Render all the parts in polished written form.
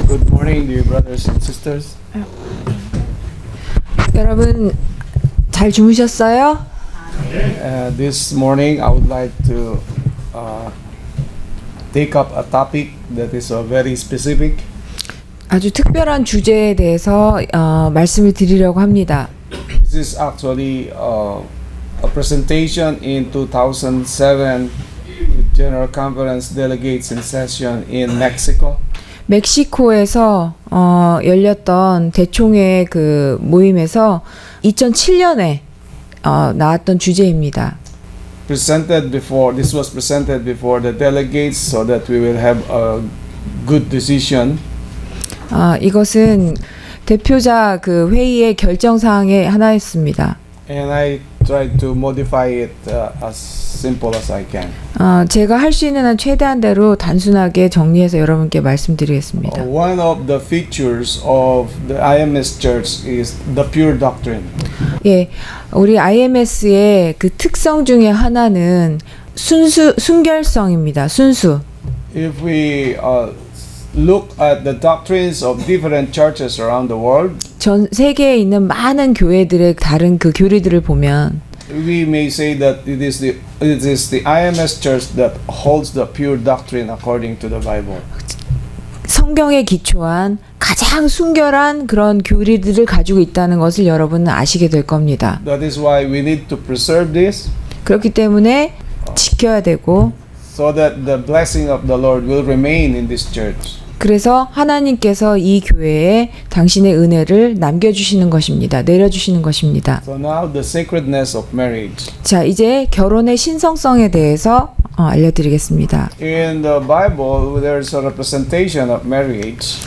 Good morning, dear brothers and sisters. 여러분 잘 주무셨어요? This morning, I would like to take up a topic that is very specific. 아주 특별한 주제에 대해서 말씀을 드리려고 합니다. This is actually a presentation in 2007 with General Conference delegates in session in Mexico. 멕시코에서 열렸던 대총회 그 모임에서 2007년에 나왔던 주제입니다. This was presented before the delegates so that we will have a good decision. 이것은 대표자 그 회의의 결정 사항의 하나였습니다. And I tried to modify it as simple as I can. 제가 할 수 있는 한 최대한대로 단순하게 정리해서 여러분께 말씀드리겠습니다. One of the features of the IMS Church is the pure doctrine. 예, 우리 IMS의 그 특성 중에 하나는 순결성입니다. 순수. If we look at the doctrines of different churches around the world, 전 세계에 있는 많은 교회들의 다른 그 교리들을 보면 we may say that it is the IMS Church that holds the pure doctrine according to the Bible. 성경에 기초한 가장 순결한 그런 교리들을 가지고 있다는 것을 여러분은 아시게 될 겁니다. That is why we need to preserve this 그렇기 때문에 지켜야 되고 so that the blessing of the Lord will remain in this church. 그래서 하나님께서 이 교회에 당신의 은혜를 남겨주시는 것입니다. 내려주시는 것입니다. So now the sacredness of marriage. 자, 이제 결혼의 신성성에 대해서 알려드리겠습니다. In the Bible, there's a representation of marriage.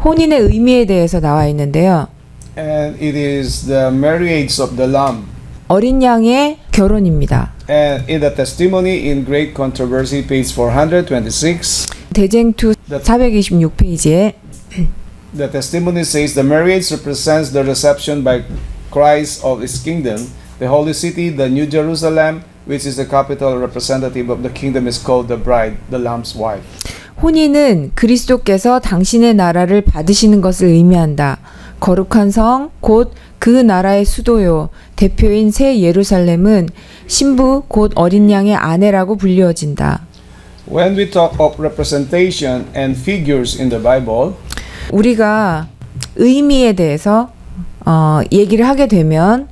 혼인의 의미에 대해서 나와 있는데요. And it is the marriage of the Lamb. 어린 양의 결혼입니다. And in the testimony in Great Controversy, page 426, 대쟁투 426페이지에 the testimony says the marriage represents the reception by Christ of his kingdom. The holy city, the New Jerusalem, which is the capital representative of the kingdom, is called the bride, the Lamb's wife. 혼인은 그리스도께서 당신의 나라를 받으시는 것을 의미한다. 거룩한 성, 곧 그 나라의 수도요. 대표인 새 예루살렘은 신부, 곧 어린 양의 아내라고 불리워진다. When we talk of representation and figures in the Bible, 우리가 의미에 대해서 얘기를 하게 되면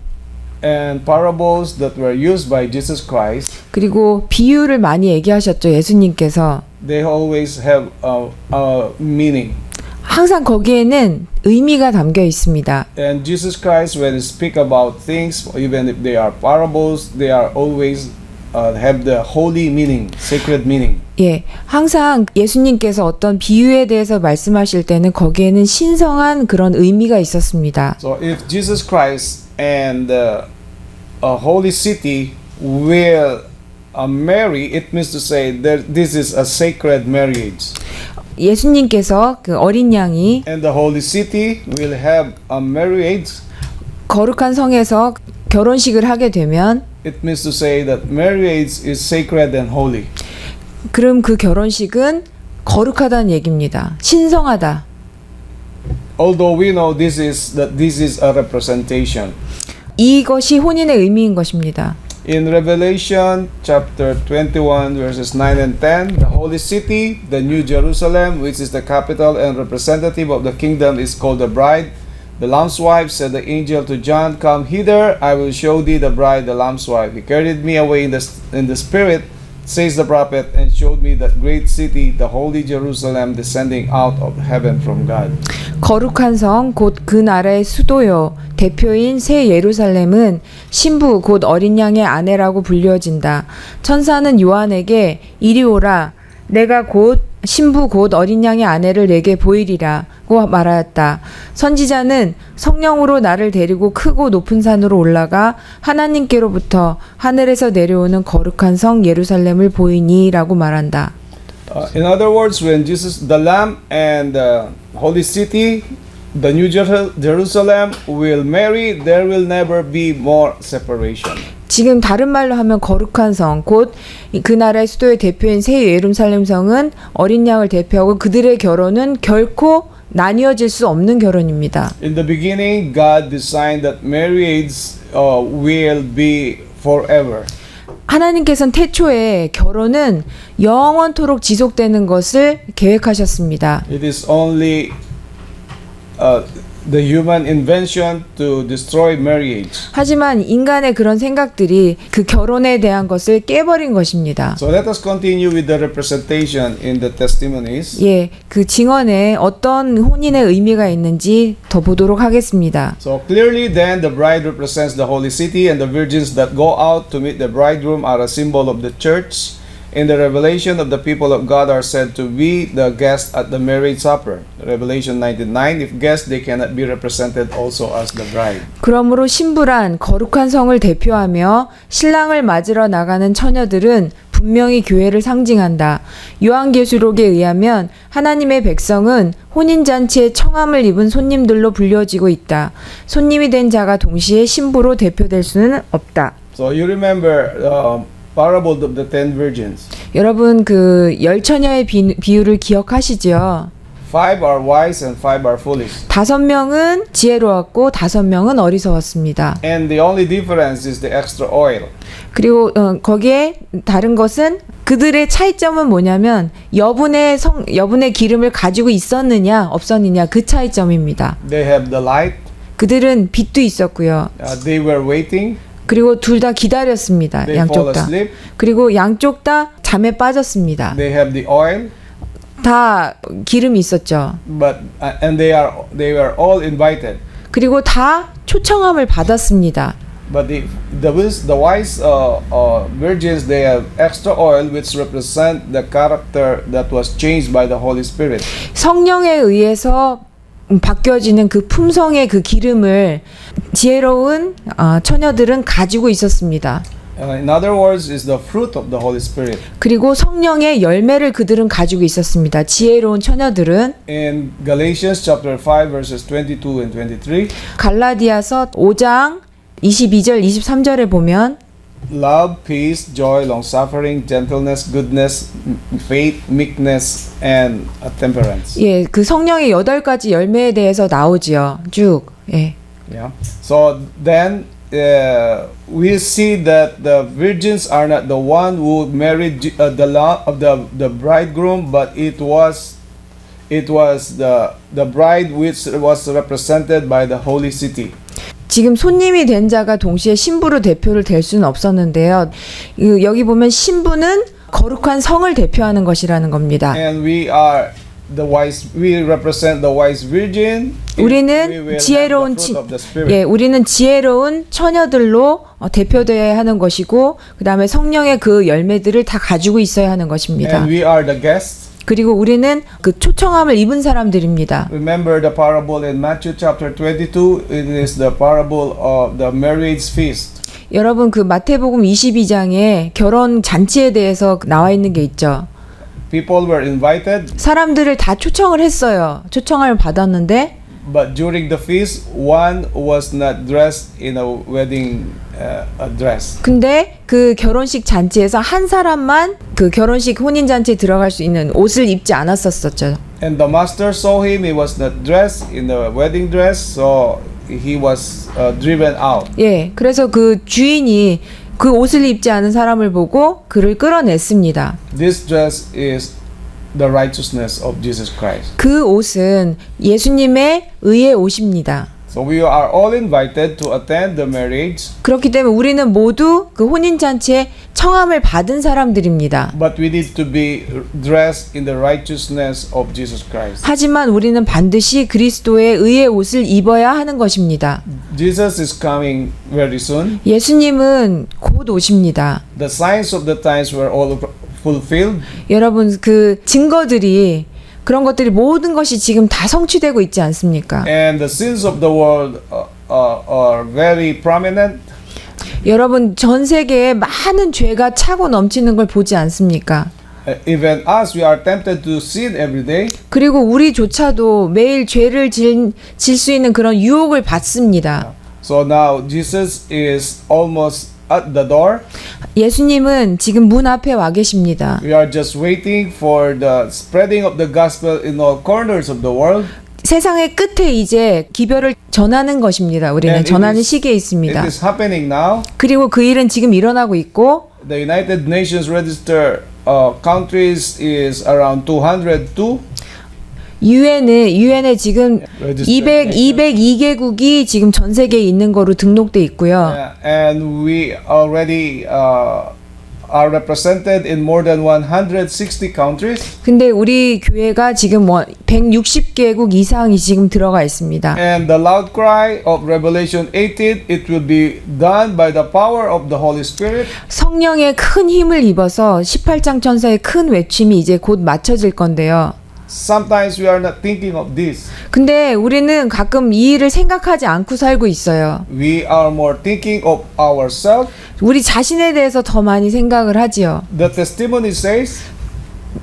and parables that were used by Jesus Christ, 그리고 비유를 많이 얘기하셨죠. 예수님께서. they always have a meaning. 항상 거기에는 의미가 담겨 있습니다. And Jesus Christ, when he speak about things, even if they are parables, they are always have the holy meaning, sacred meaning. 예, 항상 예수님께서 어떤 비유에 대해서 말씀하실 때는 거기에는 신성한 그런 의미가 있었습니다. So if Jesus Christ and a holy city will marry, it means to say that this is a sacred marriage. 예수님께서 그 어린 양이 And the holy city will have a marriage. 거룩한 성에서 결혼식을 하게 되면 It means to say that marriage is sacred and holy. 그럼 그 결혼식은 거룩하다는 얘기입니다. 신성하다. Although we know this is a representation. 이것이 혼인의 의미인 것입니다. In Revelation chapter 21 verses 9 and 10, the holy city, the New Jerusalem, which is the capital and representative of the kingdom, is called the bride. The Lamb's wife said the angel to John, "Come hither, I will show thee the bride, the Lamb's wife." He carried me away in the spirit, says the prophet, and showed me that great city, the holy Jerusalem, descending out of heaven from God. 거룩한 성, 곧 그 나라의 수도요. 대표인 새 예루살렘은 신부, 곧 어린 양의 아내라고 불려진다. 천사는 요한에게 이리 오라. 내가 곧 신부 곧 어린 양의 아내를 내게 보이리라고 말하였다. 선지자는 성령으로 나를 데리고 크고 높은 산으로 올라가 하나님께로부터 하늘에서 내려오는 거룩한 성 예루살렘을 보이니라고 말한다. In other words, when Jesus, the Lamb and the holy city, the New Jerusalem will marry, there will never be more separation. 지금 다른 말로 하면 거룩한 성, 곧 그 나라의 수도의 대표인 새 예루살렘 성은 어린 양을 대표하고 그들의 결혼은 결코 나뉘어질 수 없는 결혼입니다. In the beginning, God designed that marriage will be forever. 하나님께서는 태초에 결혼은 영원토록 지속되는 것을 계획하셨습니다. It is only the human invention to destroy marriage. 하지만 인간의 그런 생각들이 그 결혼에 대한 것을 깨버린 것입니다. So let us continue with the representation in the testimonies. 예, 그 증언에 어떤 혼인의 의미가 있는지 더 보도록 하겠습니다. So clearly then the bride represents the holy city and the virgins that go out to meet the bridegroom are a symbol of the church. In the revelation of the people of God are said to be the guests at the marriage supper. Revelation 19:9. If guests, they cannot be represented also as the bride. 그러므로 신부란 거룩한 성을 대표하며 신랑을 맞으러 나가는 처녀들은 분명히 교회를 상징한다. 요한계시록에 의하면 하나님의 백성은 혼인잔치에 청함을 입은 손님들로 불려지고 있다. 손님이 된 자가 동시에 신부로 대표될 수는 없다. So you remember parable of the 10 virgins. 여러분 그 열 처녀의 비유를 기억하시죠? 5 are wise and 5 are foolish. 5명은 지혜로웠고 5명은 어리석었습니다. And the only difference is the extra oil. 그리고 거기에 다른 것은 그들의 차이점은 뭐냐면 여분의 기름을 가지고 있었느냐 없었느냐 그 차이점입니다. They have the light. 그들은 빛도 있었고요. They were waiting. 그리고 둘 다 기다렸습니다. They 양쪽 fall 다. asleep. 그리고 양쪽 다 잠에 빠졌습니다. They have the oil. 다 기름이 있었죠. But and they were all invited. 그리고 다 초청함을 받았습니다. But the wise virgins, they have extra oil which represent the character that was changed by the Holy Spirit. 성령에 의해서 바뀌어지는 그 품성의 그 기름을 지혜로운 처녀들은 가지고 있었습니다. In other words, is the fruit of the Holy Spirit. 그리고 성령의 열매를 그들은 가지고 있었습니다. 지혜로운 처녀들은 In Galatians chapter 5 verses 22 and 23, 갈라디아서 5장 22절 23절에 보면 love, peace, joy, long-suffering, gentleness, goodness, faith, meekness, and temperance. 예, 그 성령의 8가지 열매에 대해서 나오지요. 쭉. 예. Yeah. So then we see that the virgins are not the one who married the bridegroom, but it was the bride which was represented by the holy city. 지금 손님이 된 자가 동시에 신부로 대표를 될 수는 없었는데요. 여기 보면 신부는 거룩한 성을 대표하는 것이라는 겁니다. And we represent the wise virgin. 우리는 지혜로운 우리는 지혜로운 처녀들로 대표되어야 하는 것이고, 그다음에 성령의 그 열매들을 다 가지고 있어야 하는 것입니다. And we are the guests. 그리고 우리는 그 초청함을 입은 사람들입니다. Remember the parable in Matthew chapter 22. It is the parable of the marriage feast. 여러분 그 마태복음 22장에 결혼 잔치에 대해서 나와 있는 게 있죠. People were invited. 사람들을 다 초청을 했어요. 초청을 받았는데 But during the feast, one was not dressed in a wedding dress. 근데 그 결혼식 잔치에서 한 사람만 그 결혼식 혼인 잔치에 들어갈 수 있는 옷을 입지 않았었죠. And the master saw him; he was not dressed in a wedding dress, so he was driven out. 예, 그래서 그 주인이 그 옷을 입지 않은 사람을 보고 그를 끌어냈습니다. This dress is the righteousness of Jesus Christ. 그 옷은 예수님의 의의 옷입니다. So we are all invited to attend the marriage. 그렇기 때문에 우리는 모두 그 혼인 잔치에 청함을 받은 사람들입니다. But we need to be dressed in the righteousness of Jesus Christ. 하지만 우리는 반드시 그리스도의 의의 옷을 입어야 하는 것입니다. Jesus is coming very soon. 예수님은 곧 오십니다. The signs of the times were all fulfilled. 여러분 그 증거들이 그런 것들이 모든 것이 지금 다 성취되고 있지 않습니까? And the sins of the world are very prominent. 여러분 전 세계에 많은 죄가 차고 넘치는 걸 보지 않습니까? Even us, we are tempted to sin every day. 그리고 우리조차도 매일 죄를 질 수 있는 그런 유혹을 받습니다. So now Jesus is almost at the door. 예수님은 지금 문 앞에 와 계십니다. We are just waiting for the spreading of the gospel in all corners of the world. 세상의 끝에 이제 기별을 전하는 것입니다. 우리는 And 전하는 it 시기에 It 있습니다. is happening now. 그리고 그 일은 지금 일어나고 있고 The United Nations register countries is around 202. 유엔에 지금 Registered 202개국이 지금 전 세계에 있는 거로 등록돼 있고요. And we already are represented in more than 160 countries. 근데 우리 교회가 지금 160개국 이상이 지금 들어가 있습니다. And the loud cry of Revelation 18, it will be done by the power of the Holy Spirit. 성령의 큰 힘을 입어서 18장 천사의 큰 외침이 이제 곧 맞춰질 건데요. Sometimes we are not thinking of this. 근데 우리는 가끔 이 일을 생각하지 않고 살고 있어요. We are more thinking of ourselves. 우리 자신에 대해서 더 많이 생각을 하지요. The testimony says,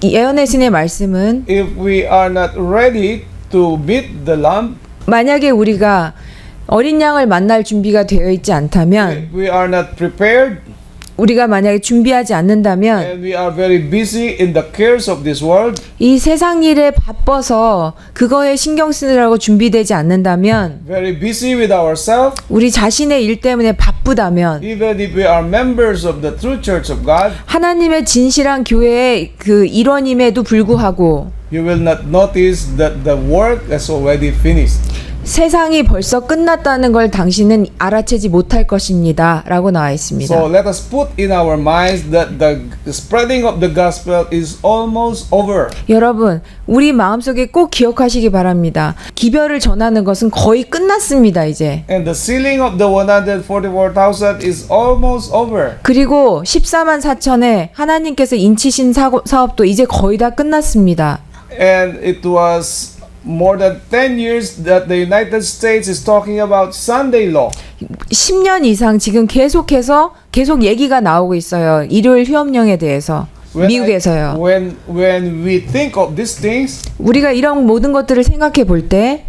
예언의 신의 말씀은 if we are not ready to meet the Lamb, 만약에 우리가 어린 양을 만날 준비가 되어 있지 않다면, if we are not prepared, 우리가 만약에 준비하지 않는다면 and we are very busy in the cares of this world, 이 세상 일에 바빠서 그거에 신경 쓰느라고 준비되지 않는다면, very busy with ourselves, 우리 자신의 일 때문에 바쁘다면, even if we are members of the true church of God, 하나님의 진실한 교회의 그 일원임에도 불구하고 you will not notice that the work is already finished. 세상이 벌써 끝났다는 걸 당신은 알아채지 못할 것입니다 라고 나와 있습니다. So let us put in our minds that the spreading of the gospel is almost over. 여러분, 우리 마음속에 꼭 기억하시기 바랍니다. 기별을 전하는 것은 거의 끝났습니다, 이제. And the sealing of the 144,000 is almost over. 그리고 14만 4천에 하나님께서 인치신 사업도 이제 거의 다 끝났습니다. And it was more than 10 years that the United States is talking about Sunday law. 10년 이상 지금 계속 얘기가 나오고 있어요. 일요일 휴업령에 대해서. 미국에서요. When we think of these things, 우리가 이런 모든 것들을 생각해 볼 때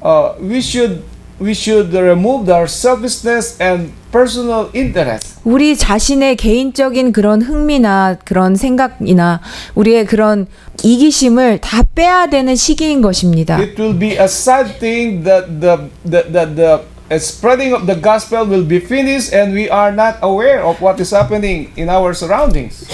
we should remove our selfishness and personal interest. 우리 자신의 개인적인 그런 흥미나 그런 생각이나 우리의 그런 이기심을 다 빼야 되는 시기인 것입니다. It will be a sad thing that the spreading of the gospel will be finished and we are not aware of what is happening in our surroundings.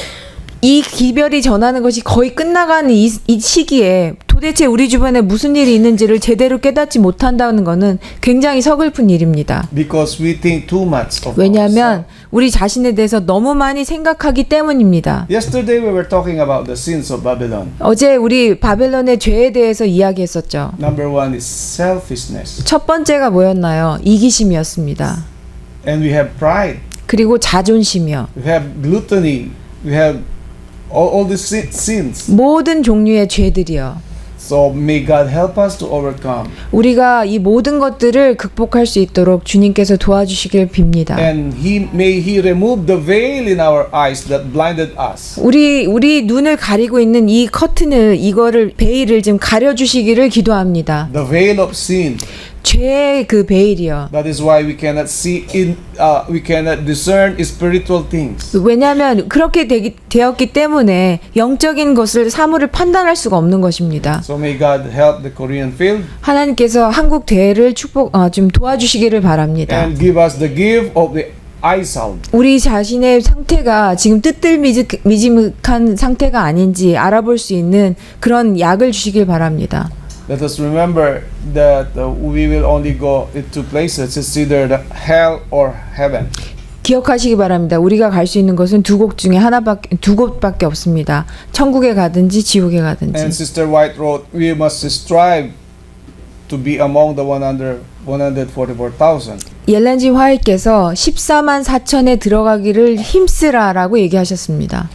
이 기별이 전하는 것이 거의 끝나가는 이 시기에 도대체 우리 주변에 무슨 일이 있는지를 제대로 깨닫지 못한다는 것은 굉장히 서글픈 일입니다. Because we think too much of 왜냐하면 ourselves. 우리 자신에 대해서 너무 많이 생각하기 때문입니다. Yesterday we were talking about the sins of Babylon. 어제 우리 바벨론의 죄에 대해서 이야기했었죠. Number one is selfishness. 첫 번째가 뭐였나요? 이기심이었습니다. And we have pride. 그리고 자존심이요. We have gluttony. We have all these sins. 모든 종류의 죄들이요. So may God help us to overcome. 우리가 이 모든 것들을 극복할 수 있도록 주님께서 도와주시길 빕니다. And may He remove the veil in our eyes that blinded us. 우리 눈을 가리고 있는 이 커튼을 이거를 베일을 좀 가려 주시기를 기도합니다. The veil of sin. 죄의 그 베일이요. That is why we cannot we cannot discern spiritual things. 왜냐하면 그렇게 되었기 때문에 영적인 것을 사물을 판단할 수가 없는 것입니다. So may God help the Korean field 하나님께서 한국 대회를 좀 도와주시기를 바랍니다. and give us the gift of the eyesight. 우리 자신의 상태가 지금 뜨뜻미지근한 상태가 아닌지 알아볼 수 있는 그런 약을 주시길 바랍니다. Let us remember that we will only go into places. It's either the hell or heaven. 기억하시기 바랍니다. 우리가 갈 수 있는 것은 두 곳밖에 없습니다. 천국에 가든지 지옥에 And 가든지. Sister White wrote, we must strive to be among the 144,000. 옐렌지 화이트께서 14만 4천에 들어가기를 힘쓰라라고 얘기하셨습니다.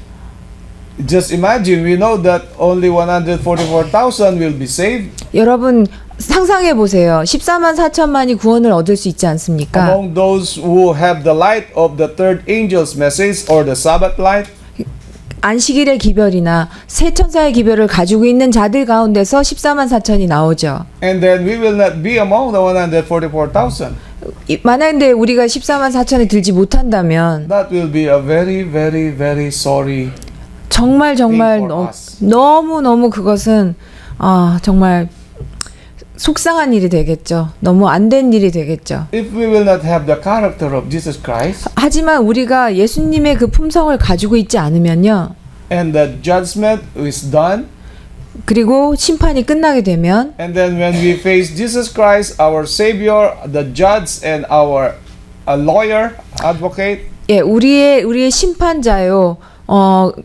Just imagine, we know that only 144,000 will be saved. 여러분 상상해 보세요. 14만 4천만이 구원을 얻을 수 있지 않습니까? Among those who have the light of the third angel's message or the Sabbath light, 안식일의 기별이나 새 천사의 기별을 가지고 있는 자들 가운데서 14만 4천이 나오죠. and then we will not be among the 144,000. 만약에 우리가 14만 4천에 들지 못한다면 That will be a very, very, very sorry. 정말 for us. 너무 그것은 정말 속상한 일이 되겠죠. 너무 안 된 일이 되겠죠. If we will not have the character of Jesus Christ, 하지만 우리가 예수님의 그 품성을 가지고 있지 않으면요. and the judgment is done, 그리고 심판이 끝나게 되면 and then when we face Jesus Christ, our Savior, the judge, and our lawyer, advocate, 예, 우리의 심판자요.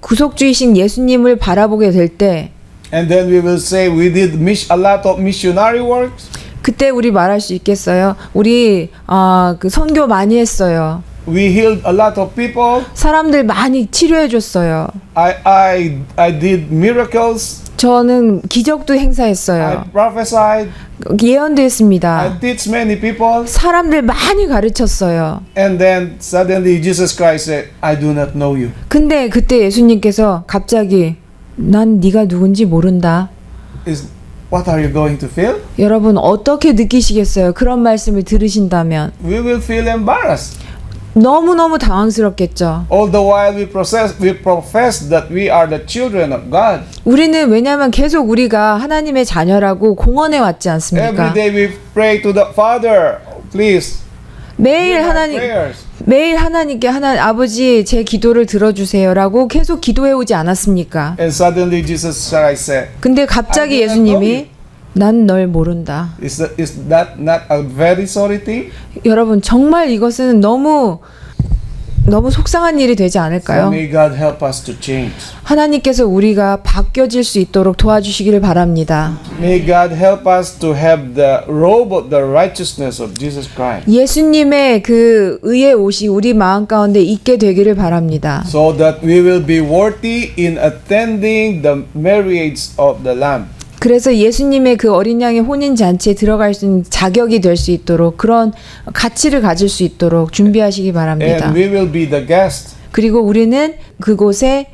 구속주이신 예수님을 바라보게 될 때 and then we will say we did a lot of missionary works. 그때 우리 말할 수 있겠어요. 우리 그 선교 많이 했어요. We healed a lot of people. 사람들 많이 치료해 줬어요. I did miracles. 저는 기적도 행사했어요. I prophesied. 예언도 했습니다. I teach many people. 사람들 많이 가르쳤어요. And then suddenly Jesus Christ said, I do not know you. 근데 그때 예수님께서 갑자기 난 네가 누군지 모른다. What are you going to feel? 여러분 어떻게 느끼시겠어요? 그런 말씀을 들으신다면 We will feel embarrassed. 너무너무 당황스럽겠죠. All the while we profess that we are the children of God. 우리는 왜냐하면 계속 우리가 하나님의 자녀라고 공언해 왔지 Every 않습니까? day we pray to the Father, please. 매일 hear my 하나님 prayers. 매일 하나님께 아버지 제 기도를 들어주세요라고 계속 기도해 오지 않았습니까? And suddenly Jesus Christ said, 근데 갑자기 I do not know 예수님이 난 널 모른다. is that not a very sorry thing? 여러분 정말 이것은 너무 속상한 일이 되지 So 않을까요? may God help us to change. 하나님께서 우리가 바뀌어질 수 있도록 도와주시기를 바랍니다. May God help us to have the robe of the righteousness of Jesus Christ. 예수님의 그 의의 옷이 우리 마음 가운데 있게 되기를 바랍니다. So that we will be worthy in attending the marriage of the Lamb. 그래서 예수님의 그 어린 양의 혼인 잔치에 들어갈 수 있는 자격이 될 수 있도록 그런 가치를 가질 수 있도록 준비하시기 바랍니다. And we will be the guest, 그리고 우리는 그곳에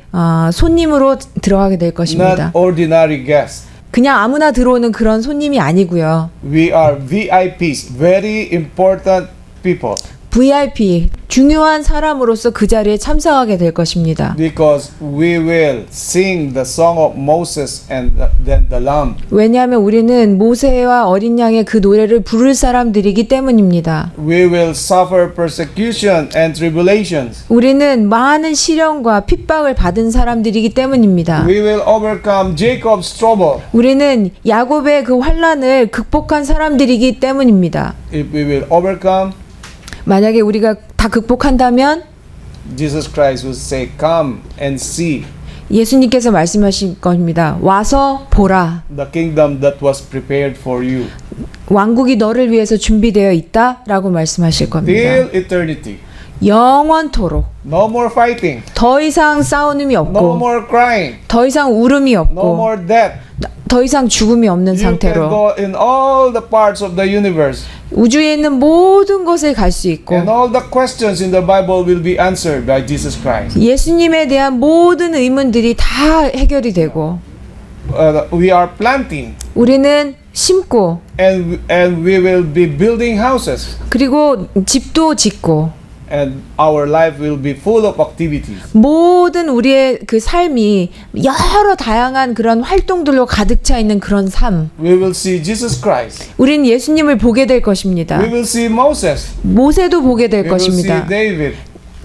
손님으로 들어가게 될 것입니다. not ordinary guest. 그냥 아무나 들어오는 그런 손님이 아니고요. We are VIPs, very important people. VIP, 중요한 사람으로서 그 자리에 참석하게 될 것입니다. Because we will sing the song of Moses and then the Lamb. 왜냐하면 우리는 모세와 어린 양의 그 노래를 부를 사람들이기 때문입니다. We will suffer persecution and tribulations. 우리는 많은 시련과 핍박을 받은 사람들이기 때문입니다. We will overcome Jacob's trouble. 우리는 야곱의 그 환난을 극복한 사람들이기 때문입니다. If we will overcome, 만약에 우리가 다 극복한다면 Jesus Christ will say, come and see 예수님께서 말씀하신 겁니다. 와서 보라. the kingdom that was prepared for you. 왕국이 너를 위해서 준비되어 있다라고 말씀하실 겁니다. Till eternity. 영원토록. No more fighting. 더 이상 싸움이 No 없고 more crying. 더 이상 울음이 No 없고 more death. 더 이상 죽음이 없는 You can 상태로 go in all the parts of the universe. 우주에 있는 모든 곳에 갈 수 있고 And all the questions in the Bible will be answered by Jesus Christ. 예수님에 대한 모든 의문들이 다 해결이 되고 We are planting 우리는 심고 and we will be building houses. 그리고 집도 짓고 And our life will be full of activities. 모든 우리의 그 삶이 여러 다양한 그런 활동들로 가득 차 있는 그런 삶. We will see Jesus Christ. 우리는 예수님을 보게 될 것입니다. We will see Moses. 모세도 보게 될 We will see 것입니다. David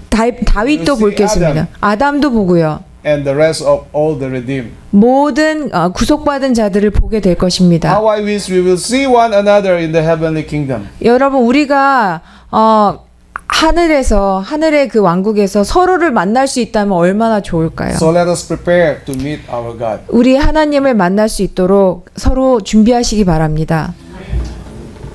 다윗도 We will see 보겠습니다. 아담도 보고요. and the rest of all the redeemed. 모든 구속받은 자들을 보게 될 것입니다. How I wish we will see one another in the heavenly kingdom. 여러분 우리가 하늘의 그 왕국에서 서로를 만날 수 있다면 얼마나 좋을까요? So let us prepare to meet our God. 우리 하나님을 만날 수 있도록 서로 준비하시기 바랍니다.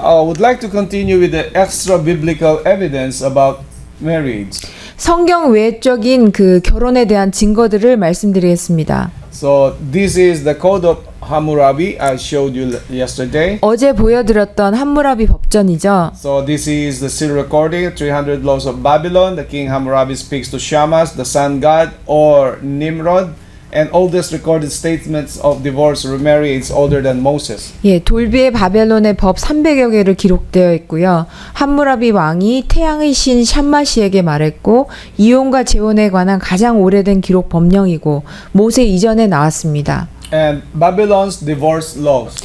I would like to continue with the extra biblical evidence about marriage. 성경 외적인 그 결혼에 대한 증거들을 말씀드리겠습니다. So this is the code of Hammurabi I showed you yesterday. 어제 보여드렸던 함무라비 법전이죠. So this is the seal recording, 300 laws of Babylon. The king Hammurabi speaks to Shamash, the sun god, or Nimrod, and oldest recorded statements of divorce or remarriage older than Moses. 예, 돌비의 바벨론의 법 300여 개를 기록되어 있고요. 함무라비 왕이 태양의 신 샴마시에게 말했고 이혼과 재혼에 관한 가장 오래된 기록 법령이고 모세 이전에 나왔습니다. And Babylon's divorce laws.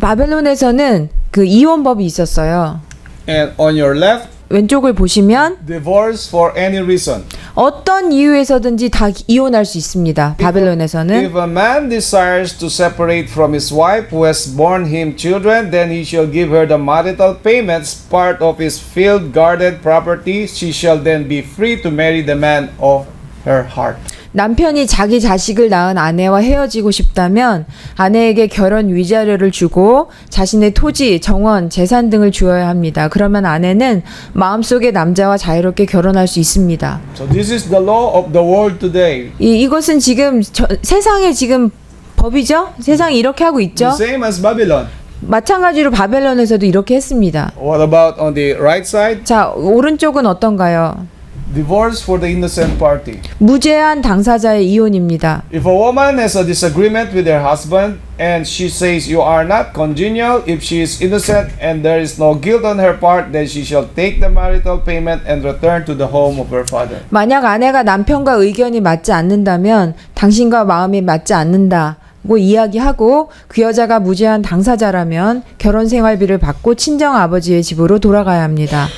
바벨론에서는 그 이혼법이 있었어요. And on your left, 왼쪽을 보시면 divorce for any reason. 어떤 이유에서든지 다 이혼할 수 있습니다. 바벨론에서는. If a man desires to separate from his wife who has borne him children, then he shall give her the marital payments, part of his field garden property. She shall then be free to marry the man of her heart. 남편이 자기 자식을 낳은 아내와 헤어지고 싶다면 아내에게 결혼 위자료를 주고 자신의 토지, 정원, 재산 등을 주어야 합니다. 그러면 아내는 마음속의 남자와 자유롭게 결혼할 수 있습니다. So this is the law of the world today. 이것은 지금 세상의 지금 법이죠? 세상이 이렇게 하고 있죠? The same as Babylon. 마찬가지로 바벨론에서도 이렇게 했습니다. What about on the right side? 자, 오른쪽은 어떤가요? Divorce for the innocent party. 무죄한 당사자의 이혼입니다. If a woman has a disagreement with her husband and she says you are not congenial, if she is innocent and there is no guilt on her part, then she shall take the marital payment and return to the home of her father. 만약 아내가 남편과 의견이 맞지 않는다면 당신과 마음이 맞지 않는다고 이야기하고 그 여자가 무죄한 당사자라면 결혼 생활비를 받고 친정 아버지의 집으로 돌아가야 합니다.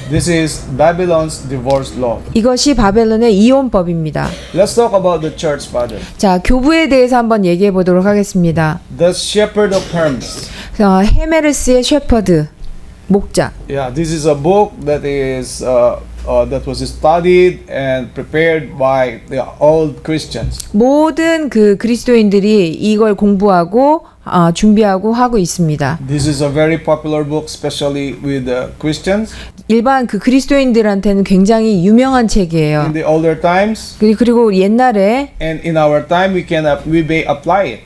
This is Babylon's divorce law. 이것이 바벨론의 이혼법입니다. Let's talk about the church father. 자, 교부에 대해서 한번 얘기해 보도록 하겠습니다. The shepherd of Hermes. 헤메르스의 셰퍼드, 목자. Yeah, this is a book that is that was studied and prepared by the old Christians. 모든 그 그리스도인들이 이걸 공부하고 준비하고 하고 있습니다. This is a very popular book, especially with the Christians. 일반 그 그리스도인들한테는 굉장히 유명한 책이에요. In the older times 그리고 옛날에 and in our time, we may apply it.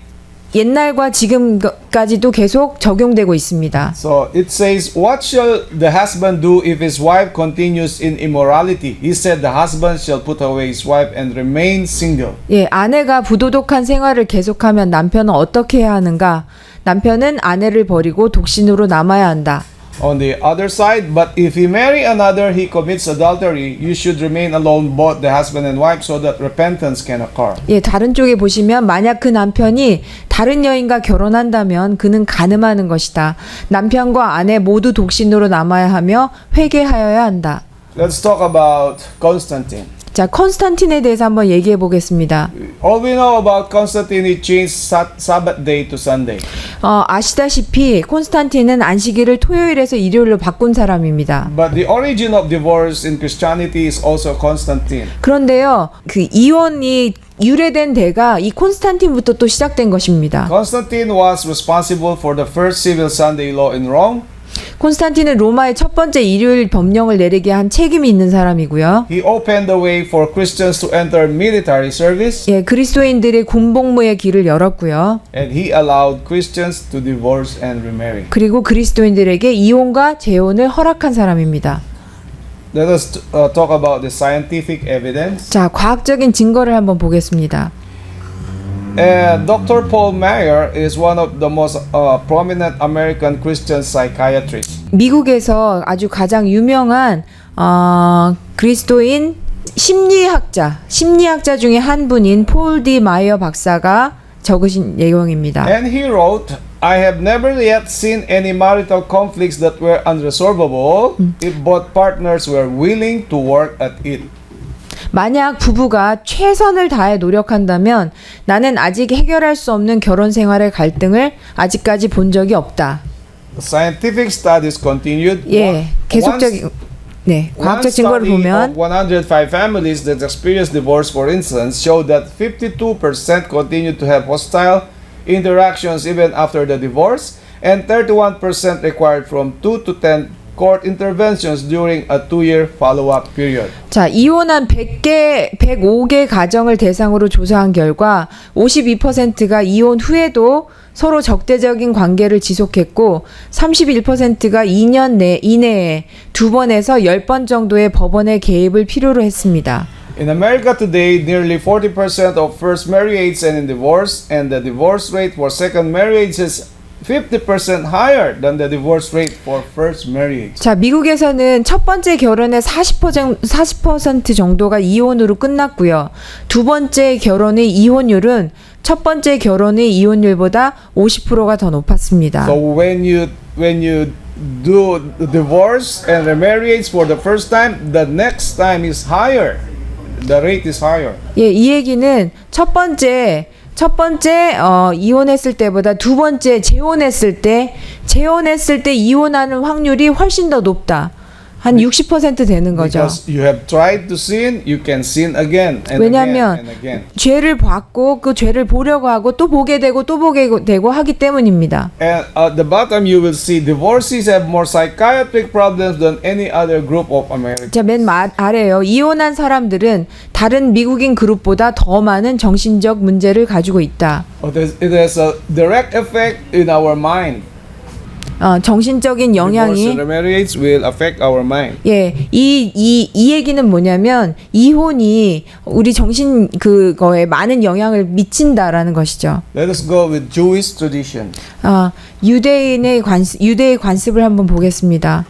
옛날과 지금까지도 계속 적용되고 있습니다. So it says, "What shall the husband do if his wife continues in immorality? He said, the husband shall put away his wife and remain single." 예, 아내가 부도덕한 생활을 계속하면 남편은 어떻게 해야 하는가? 남편은 아내를 버리고 독신으로 남아야 한다. On the other side, but if he marry another, he commits adultery. You should remain alone, both the husband and wife, so that repentance can occur. 예, 다른 쪽에 보시면 만약 그 남편이 다른 여인과 결혼한다면 그는 간음하는 것이다. 남편과 아내 모두 독신으로 남아야 하며 회개하여야 한다. Let's talk about Constantine. 자, 콘스탄틴에 대해서 한번 얘기해 보겠습니다. All we know about Constantine, he changed Sabbath day to Sunday. 아시다시피 콘스탄틴은 안식일을 토요일에서 일요일로 바꾼 사람입니다. But the origin of divorce in Christianity is also Constantine. 그런데요, 그 이혼이 유래된 데가 이 콘스탄틴부터 또 시작된 것입니다. Constantine was responsible for the first civil Sunday law in Rome. 콘스탄틴은 로마의 첫 번째 일요일 법령을 내리게 한 책임이 있는 사람이고요. He opened the way for Christians to enter military service. 예, 그리스도인들의 군복무의 길을 열었고요. And he allowed Christians to divorce and remarry. 그리고 그리스도인들에게 이혼과 재혼을 허락한 사람입니다. Let us talk about the scientific evidence. 자, 과학적인 증거를 한번 보겠습니다. Dr. Paul Meyer is one of the most prominent American Christian psychiatrists. 미국에서 아주 가장 유명한 그리스도인 심리학자 중에 한 분인 폴 디 마이어 박사가 적으신 내용입니다. And he wrote, "I have never yet seen any marital conflicts that were unresolvable if both partners were willing to work at it." 만약 부부가 최선을 다해 노력한다면 나는 아직 해결할 수 없는 결혼 생활의 갈등을 아직까지 본 적이 없다. Scientific studies continued. 예, 계속적인 과학적 증거를 보면 105 families that experienced divorce, for instance, showed that 52% continued to have hostile interactions even after the divorce, and 31% required from 2 to 10 court interventions during a 2-year follow-up period. 자, 이혼한 105개 가정을 대상으로 조사한 결과 52%가 이혼 후에도 서로 적대적인 관계를 지속했고 31%가 2년 이내에 2번에서 10번 정도의 법원의 개입을 필요로 했습니다. In America today, nearly 40% of first marriages end in divorce, and the divorce rate for second marriages 50% higher than the divorce rate for first marriage. 자, 미국에서는 첫 번째 결혼의 40% 정도가 이혼으로 끝났고요. 두 번째 결혼의 이혼율은 첫 번째 결혼의 이혼율보다 50%가 더 높았습니다. So when you do the divorce and remarriage for the first time, the next time is higher. The rate is higher. 예, 이 얘기는 첫 번째 이혼했을 때보다 두 번째 재혼했을 때 이혼하는 확률이 훨씬 더 높다. 한 60% 되는 거죠. Because you have tried to sin, you can sin again and 왜냐하면 again and again. 죄를 봤고 그 죄를 보려고 하고 또 보게 되고 또 보게 되고 하기 때문입니다. And at the bottom you will see divorcees have more psychiatric problems than any other group of Americans. 자, 맨 아래요. 이혼한 사람들은 다른 미국인 그룹보다 더 많은 정신적 문제를 가지고 있다. It has a direct effect in our mind. 정신적인 Divorce 영향이 and remarriage will affect our mind. 예, 이 얘기는 뭐냐면 이혼이 우리 정신 그거에 많은 영향을 미친다라는 것이죠. Let us go with Jewish tradition. 유대의 관습을 한번 보겠습니다.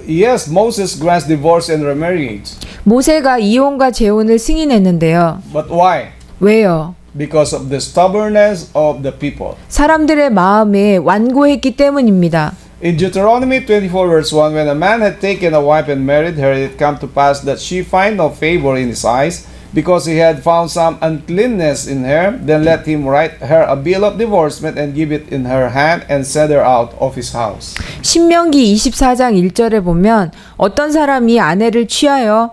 Yes, Moses grants divorce and remarriage. 모세가 이혼과 재혼을 승인했는데요. But why? 왜요? Because of the stubbornness of the people. 사람들의 마음에 완고했기 때문입니다. In Deuteronomy 24 verse 1, when a man had taken a wife and married her, it came to pass that she find no favor in his eyes, because he had found some uncleanness in her. Then let him write her a bill of divorcement and give it in her hand and send her out of his house. 신명기 24장 1절에 보면 어떤 사람이 아내를 취하여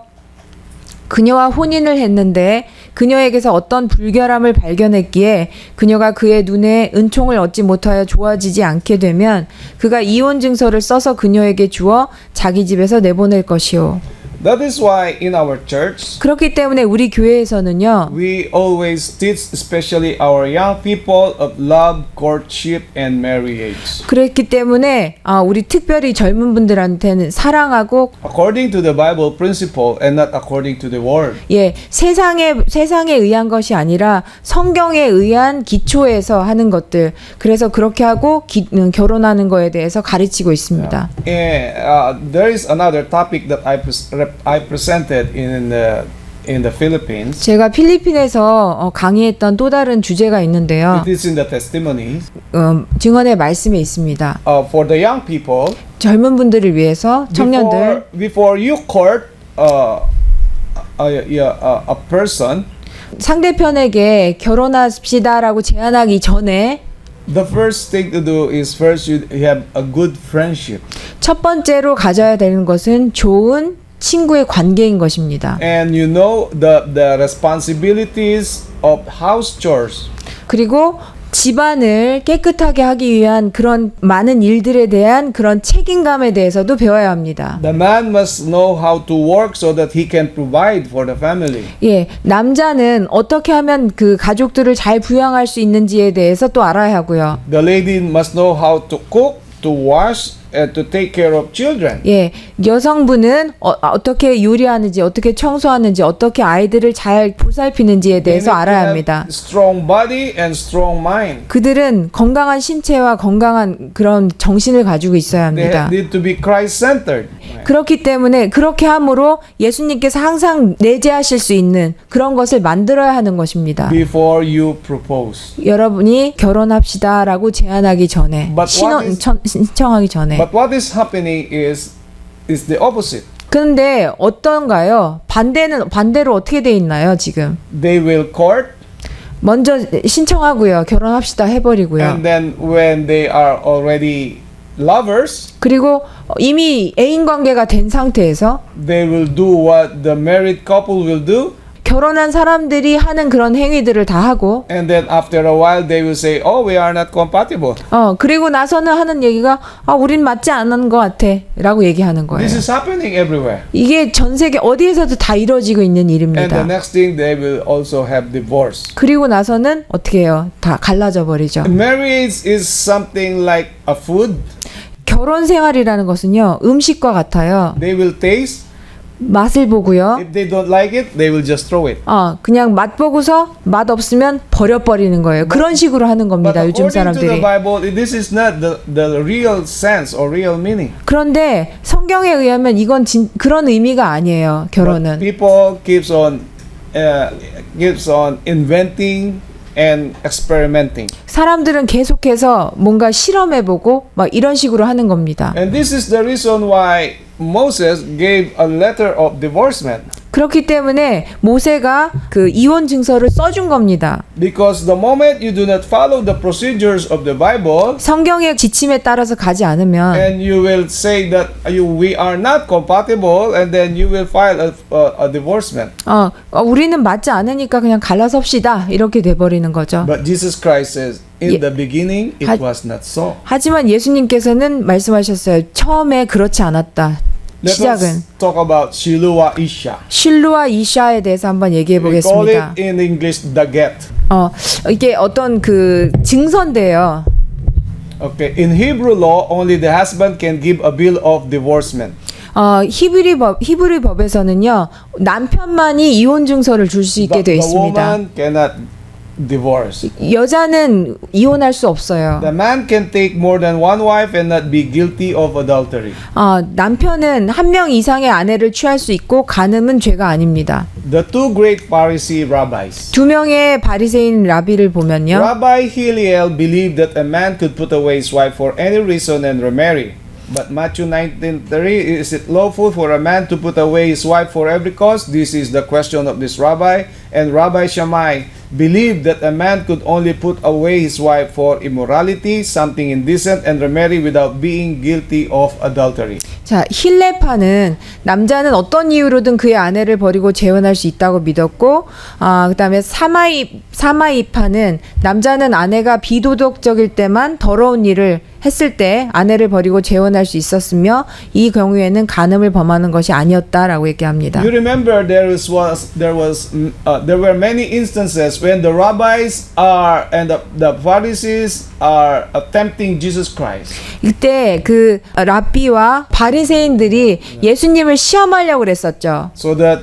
그녀와 혼인을 했는데 그녀에게서 어떤 불결함을 발견했기에 그녀가 그의 눈에 은총을 얻지 못하여 좋아지지 않게 되면 그가 이혼 증서를 써서 그녀에게 주어 자기 집에서 내보낼 것이요. That is why in our church, 그렇기 때문에 우리 교회에서는요. we always teach, especially our young people, of love, courtship, and marriage. 그랬기 때문에 우리 특별히 젊은 분들한테는 사랑하고 According to the Bible principle and not according to the world. 예, 세상에 의한 것이 아니라 성경에 의한 기초에서 하는 것들. 그래서 그렇게 하고 결혼하는 거에 대해서 가르치고 있습니다. There is another topic that I presented in the Philippines. 제가 필리핀에서 강의했던 또 다른 주제가 있는데요. It is in the testimonies. 증언의 말씀에 있습니다. For the young people, 젊은 분들을 위해서 청년들 before you court a person, 상대편에게 결혼합시다라고 제안하기 전에 the first thing to do is first you have a good friendship. 첫 번째로 가져야 되는 것은 좋은 친구의 관계인 것입니다. And you know the responsibilities of house chores. 그리고 집안을 깨끗하게 하기 위한 그런 많은 일들에 대한 그런 책임감에 대해서도 배워야 합니다. The man must know how to work so that he can provide for the family. 예, 남자는 어떻게 하면 그 가족들을 잘 부양할 수 있는지에 대해서 또 알아야 하고요. The lady must know how to cook, to wash, and to take care of children. 예, 여성분은 어떻게 요리하는지, 어떻게 청소하는지, 어떻게 아이들을 잘 보살피는지에 대해서 알아야 합니다. Strong body and strong mind. 그들은 건강한 신체와 건강한 그런 정신을 가지고 있어야 합니다. They need to be Christ-centered. 그렇기 때문에 그렇게 함으로 예수님께서 항상 내재하실 수 있는 그런 것을 만들어야 하는 것입니다. Before you propose. 여러분이 결혼합시다라고 제안하기 전에, 신청하기 전에. But what is happening is the opposite. 그런데 어떤가요? 반대로 어떻게 돼 있나요, 지금? They will court. 먼저 신청하고요. 결혼합시다 해버리고요. And then when they are already lovers, 그리고 이미 애인 관계가 된 상태에서 they will do what the married couple will do. 결혼한 사람들이 하는 그런 행위들을 다 하고 And then after a while they will say, "Oh, we are not compatible." 그리고 나서는 하는 얘기가 우린 맞지 않는 것 같아라고 얘기하는 거예요. This is happening everywhere. 이게 전 세계 어디에서도 다 이루어지고 있는 And the 일입니다. next thing they will also have divorce. 그리고 나서는 어떻게 해요? 다 갈라져 버리죠. Marriage is something like a food. 결혼 생활이라는 것은요, 음식과 같아요. They will taste. 맛을 보고요. If they don't like it, they will just throw it. 그냥 맛 보고서 맛 없으면 버려버리는 거예요. 그런 식으로 하는 But 겁니다. 요즘 according to the 사람들이. Bible, this is not the real sense or real meaning. 그런데 성경에 의하면 이건 그런 의미가 아니에요. But 결혼은. people keeps on inventing and experimenting. 사람들은 계속해서 뭔가 실험해보고 막 이런 식으로 하는 겁니다. And this is the reason why Moses gave a letter of divorcement. 그렇기 때문에 모세가 그 이혼 증서를 써준 겁니다. Because the moment you do not follow the procedures of the Bible, 성경의 지침에 따라서 가지 않으면 and you will say that we are not compatible, and then you will file a divorcement. 우리는 맞지 않으니까 그냥 갈라섭시다 이렇게 돼버리는 거죠. But Jesus Christ says, in 예. the beginning, it 하- was not so. 하지만 예수님께서는 말씀하셨어요. 처음에 그렇지 않았다. Let 시작은 us talk about Shiluah Isha. 실루와 이샤에 대해서 한번 얘기해 We call it 보겠습니다. in English daget. 이게 어떤 그 증서인데요. Okay, in Hebrew law, only the husband can give a bill of divorcement. 히브리 법에서는요 남편만이 이혼 증서를 줄 수 있게 되어 The 있습니다. woman cannot divorce. 여자는 이혼할 수 없어요. The man can take more than one wife and not be guilty of adultery. 남편은 한 명 이상의 아내를 취할 수 있고 간음은 죄가 아닙니다. The two great Pharisee rabbis. 두 명의 바리새인 라비를 보면요. Rabbi Hillel believed that a man could put away his wife for any reason and remarry. But Matthew 19:3, is it lawful for a man to put away his wife for every cause? This is the question of this rabbi. And Rabbi Shammai believed that a man could only put away his wife for immorality, something indecent, and remarry without being guilty of adultery. 자, 힐레파는 남자는 어떤 이유로든 그의 아내를 버리고 재혼할 수 있다고 믿었고, 그다음에 사마이파는 남자는 아내가 비도덕적일 때만 더러운 일을 했을 때 아내를 버리고 재혼할 수 있었으며 이 경우에는 간음을 범하는 것이 아니었다라고 얘기합니다. You remember there were many instances when the rabbis and the Pharisees are tempting Jesus Christ. 이때 그 랍비와 바리새인들이 예수님을 시험하려고 그랬었죠. So that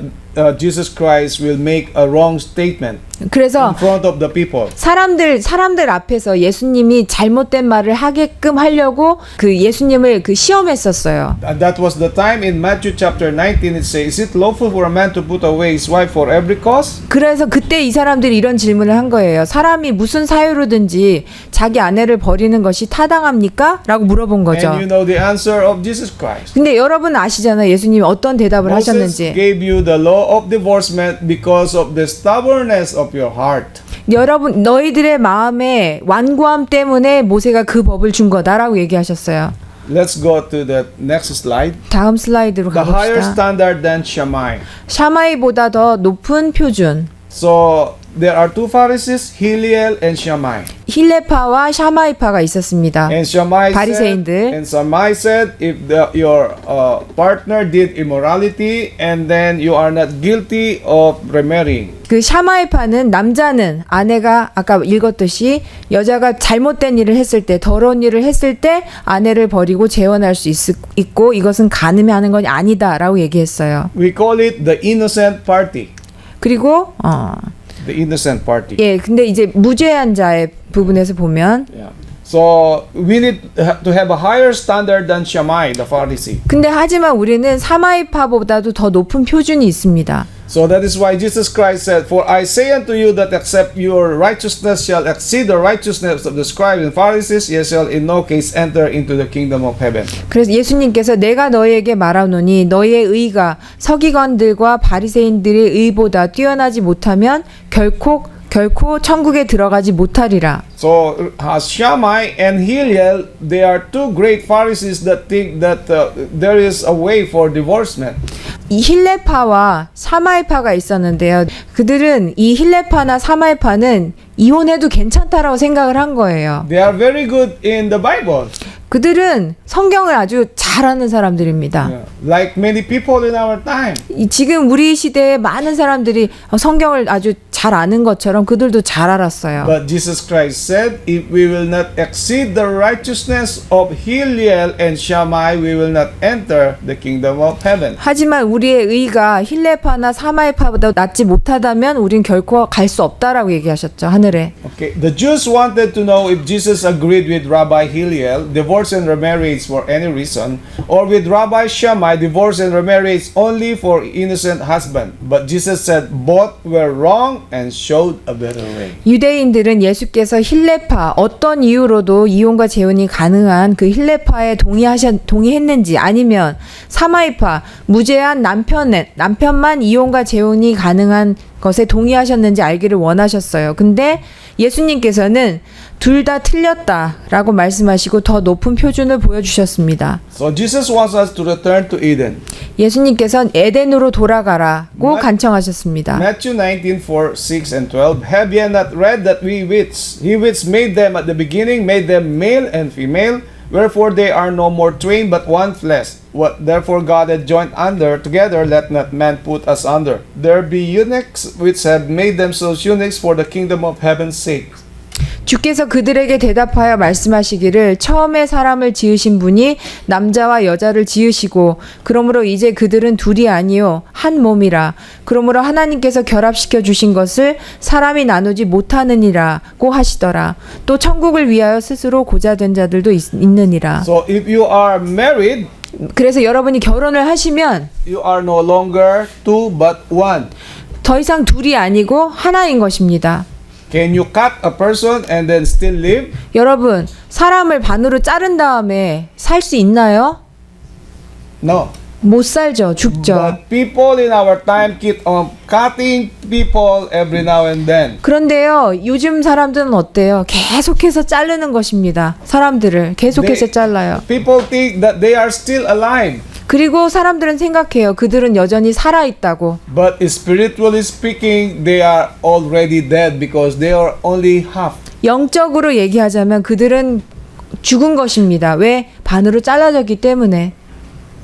Jesus Christ will make a wrong statement 그래서 in front of the people. 사람들 앞에서 예수님이 잘못된 말을 하게끔 하려고 그 예수님을 그 시험했었어요. And that was the time in Matthew chapter 19 it says, is it lawful for a man to put away his wife for every cause? 그래서 그때 이 사람들이 이런 질문을 한 거예요. 사람이 무슨 사유로든지 자기 아내를 버리는 것이 타당합니까? 라고 물어본 거죠. And you know the answer of Jesus Christ. 근데 여러분 아시잖아요. 예수님이 어떤 대답을 Moses 하셨는지. gave you the law of divorcement because of the stubbornness of your heart. 여러분 너희들의 마음의 완고함 때문에 모세가 그 법을 준 거다라고 얘기하셨어요. Let's go to the next slide. 다음 슬라이드로 The higher 가봅시다. standard than Shammai. 샤마이보다 더 높은 표준. So there are two Pharisees, Hillel and Shammai. 힐레파와 샤마이파가 있었습니다. And Shammai 바리새인들. said, if your partner did immorality and then you are not guilty of remarrying. 그 샤마이파는 남자는 아내가 아까 읽었듯이 여자가 잘못된 일을 했을 때 더러운 일을 했을 때 아내를 버리고 재혼할 수 있고 이것은 간음이 하는 건 아니다라고 얘기했어요. We call it the innocent party. 그리고 The innocent party. 예, 근데 이제 무죄한 자의 부분에서 보면 Yeah. So we need to have a higher standard than Shammai, the Pharisee. 근데 하지만 우리는 사마이파보다도 더 높은 표준이 있습니다. So that is why Jesus Christ said, For I say unto you that except your righteousness shall exceed the righteousness of the scribes and Pharisees, ye shall in no case enter into the kingdom of heaven. 그래서 예수님께서 내가 너희에게 말하노니 너희의 의가 서기관들과 바리새인들의 의보다 뛰어나지 못하면 결코 천국에 들어가지 못하리라. So Shammai and Hillel, they are two great Pharisees that think that there is a way for divorcement. 이 힐레파와 사마이파가 있었는데요. 그들은 이 힐레파나 사마이파는 이혼해도 괜찮다라고 생각을 한 거예요. They are very good in the Bible. 그들은 성경을 아주 잘 아는 사람들입니다. Yeah. Like many people in our time. 지금 우리 시대에 많은 사람들이 성경을 아주 잘 아는 것처럼 그들도 잘 알았어요. But Jesus Christ said, if we will not exceed the righteousness of Hillel and Shammai, we will not enter the kingdom of heaven. 하지만 우리의 의가 힐레파나 사마이파보다 낫지 못하다면 우린 결코 갈 수 없다라고 얘기하셨죠. 하늘에. Okay, the Jews wanted to know if Jesus agreed with Rabbi Hillel, divorce and remarriage for any reason, or with Rabbi Shammai, divorce and remarriage only for innocent husband. But Jesus said both were wrong and showed a better way. 유대인들은 예수께서 힐레파 어떤 이유로도 이혼과 재혼이 가능한 그 힐레파에 동의했는지 아니면 사마이파 무죄한 남편만 이혼과 재혼이 가능한 것에 동의하셨는지 알기를 원하셨어요. 근데 예수님께서는 둘 다 틀렸다라고 말씀하시고 더 높은 표준을 보여주셨습니다. So Jesus wants us to return to Eden. 예수님께서는 에덴으로 돌아가라고 간청하셨습니다. Matthew 19:4, 6 and 12. Have ye not read that he which made them at the beginning made them male and female? Wherefore they are no more twain but one flesh. What therefore God hath joined together, let not man put asunder. There be eunuchs which have made themselves eunuchs for the kingdom of heaven's sake. 주께서 그들에게 대답하여 말씀하시기를 처음에 사람을 지으신 분이 남자와 여자를 지으시고 그러므로 이제 그들은 둘이 아니요 한 몸이라. 그러므로 하나님께서 결합시켜 주신 것을 사람이 나누지 못하느니라고 하시더라. 또 천국을 위하여 스스로 고자된 자들도 있느니라. So if you are married, 그래서 여러분이 결혼을 하시면 you are no longer two but one. 더 이상 둘이 아니고 하나인 것입니다. Can you cut a person and then still live? 여러분, 사람을 반으로 자른 다음에 살 수 있나요? No. 못 살죠. 죽죠. But people in our time keep on cutting people every now and then. 그런데요, 요즘 사람들은 어때요? 계속해서 자르는 것입니다. 사람들을 계속해서 잘라요. People think that they are still alive. 그리고 사람들은 생각해요. 그들은 여전히 살아있다고. But spiritually speaking, they are already dead because they are only half. 영적으로 얘기하자면 그들은 죽은 것입니다. 왜? 반으로 잘라졌기 때문에.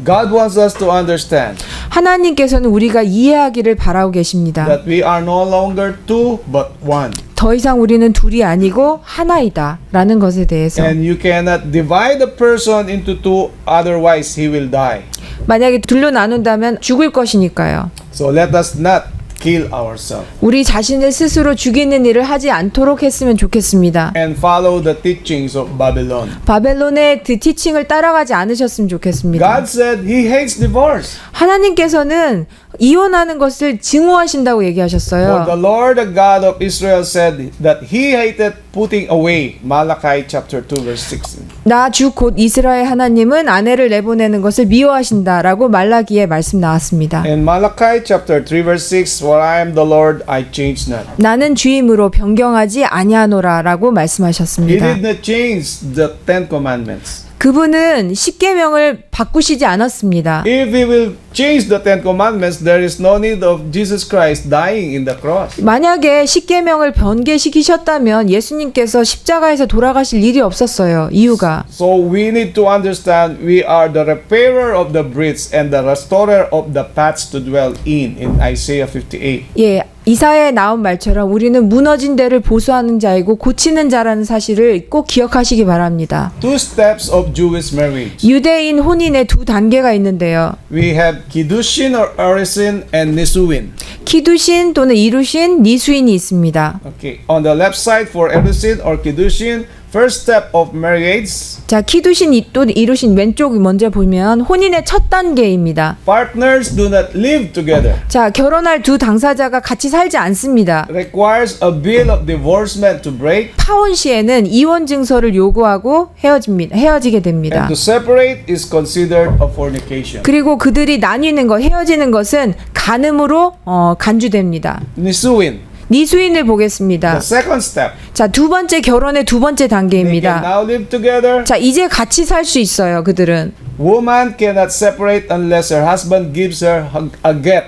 God wants us to understand 하나님께서는 우리가 이해하기를 바라고 계십니다. that we are no longer two but one. 더 이상 우리는 둘이 아니고 하나이다 라는 것에 대해서. And you cannot divide a person into two, otherwise he will die. 만약에 둘로 나눈다면 죽을 것이니까요. So let us not kill ourselves 우리 자신을 스스로 죽이는 일을 하지 않도록 했으면 좋겠습니다. and follow the teachings of Babylon. 바벨론의 그 티칭을 따라가지 않으셨으면 좋겠습니다. God said he hates divorce. 하나님께서는 이혼하는 것을 증오하신다고 For 얘기하셨어요. the Lord the God of Israel said that he hated putting away. Malachi chapter 2 verse 16. 나 주 곧 이스라엘 하나님은 아내를 내보내는 것을 미워하신다라고 말라기에 말씀 나왔습니다. In Malachi chapter 3 verse 6, for I am the Lord, I change not. 나는 주임으로 변경하지 아니하노라라고 He 말씀하셨습니다. did not change the Ten Commandments. 그분은 십계명을 바꾸시지 않았습니다. If we will change the Ten Commandments, there is no need of Jesus Christ dying in the cross. 만약에 십계명을 변개시키셨다면 예수님께서 십자가에서 돌아가실 일이 없었어요. 이유가 So we need to understand we are the repairer of the breach and the restorer of the paths to dwell in Isaiah 58. 예, 이사야에 나온 말처럼 우리는 무너진 데를 보수하는 자이고 고치는 자라는 사실을 꼭 기억하시기 바랍니다. Two steps of Jewish marriage. 유대인 혼인에 두 단계가 있는데요. We have Kiddushin or Arisin and Nisuin. 키두신 또는 이루신, 니수인이 있습니다. Okay, on the left side for Arisin or Kiddushin, first step of marriage. 자, 키두신 또 이루신 왼쪽 먼저 보면 혼인의 첫 단계입니다. Partners do not live together. 자, 결혼할 두 당사자가 같이 살지 않습니다. Requires a bill of divorcement to break. 파혼 시에는 이혼 증서를 요구하고 헤어지게 됩니다. And to separate is considered a fornication. 그리고 그들이 나뉘는 것, 헤어지는 것은 간음으로 간주됩니다. Nisuin. 니수인을 보겠습니다. The second step. 자, 두 번째 결혼의 두 번째 They can 단계입니다. now live together. 자, 이제 같이 살 수 있어요, 그들은. Woman cannot separate unless her husband gives her a get.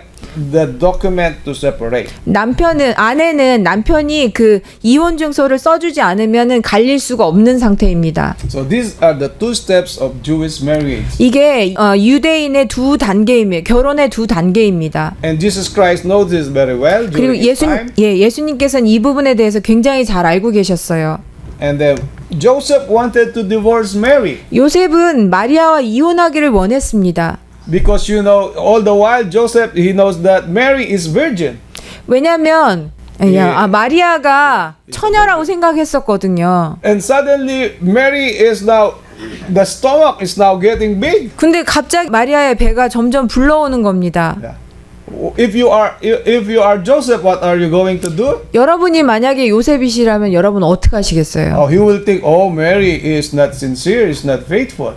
the document to separate. 아내는 남편이 그 이혼 증서를 써주지 않으면은 갈릴 수가 없는 상태입니다. So these are the two steps of Jewish marriage. 이게 유대인의 두 단계입니다. 결혼의 두 단계입니다. And Jesus Christ knows this very well 그리고 during his time. 예수님께서는 이 부분에 대해서 굉장히 잘 알고 계셨어요. And then Joseph wanted to divorce Mary 요셉은 마리아와 이혼하기를 원했습니다. because you know all the while Joseph he knows that Mary is virgin. 왜냐하면 마리아가 처녀라고 생각했었거든요. And suddenly Mary is now the stomach is now getting big. 근데 갑자기 마리아의 배가 점점 불러오는 겁니다. Yeah. If you are Joseph, what are you going to do? 여러분이 만약에 요셉이시라면 여러분 어떻게 하시겠어요? Oh, he will think, oh, Mary is not sincere, is not faithful.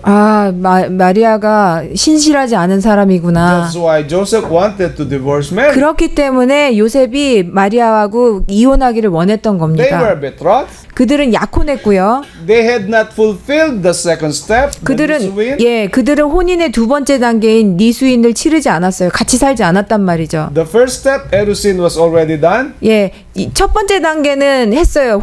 마리아가 신실하지 않은 사람이구나. That's why Joseph wanted to divorce Mary. 그렇기 때문에 요셉이 마리아하고 이혼하기를 원했던 They were 겁니다. betrothed. 그들은 약혼했고요. They had not fulfilled the second step. 그들은 혼인의 두 번째 단계인 니수인을 치르지 않았어요. 같이 살지 않았단 말이죠. The first step, erusin, was already done. 첫 번째 단계는 했어요.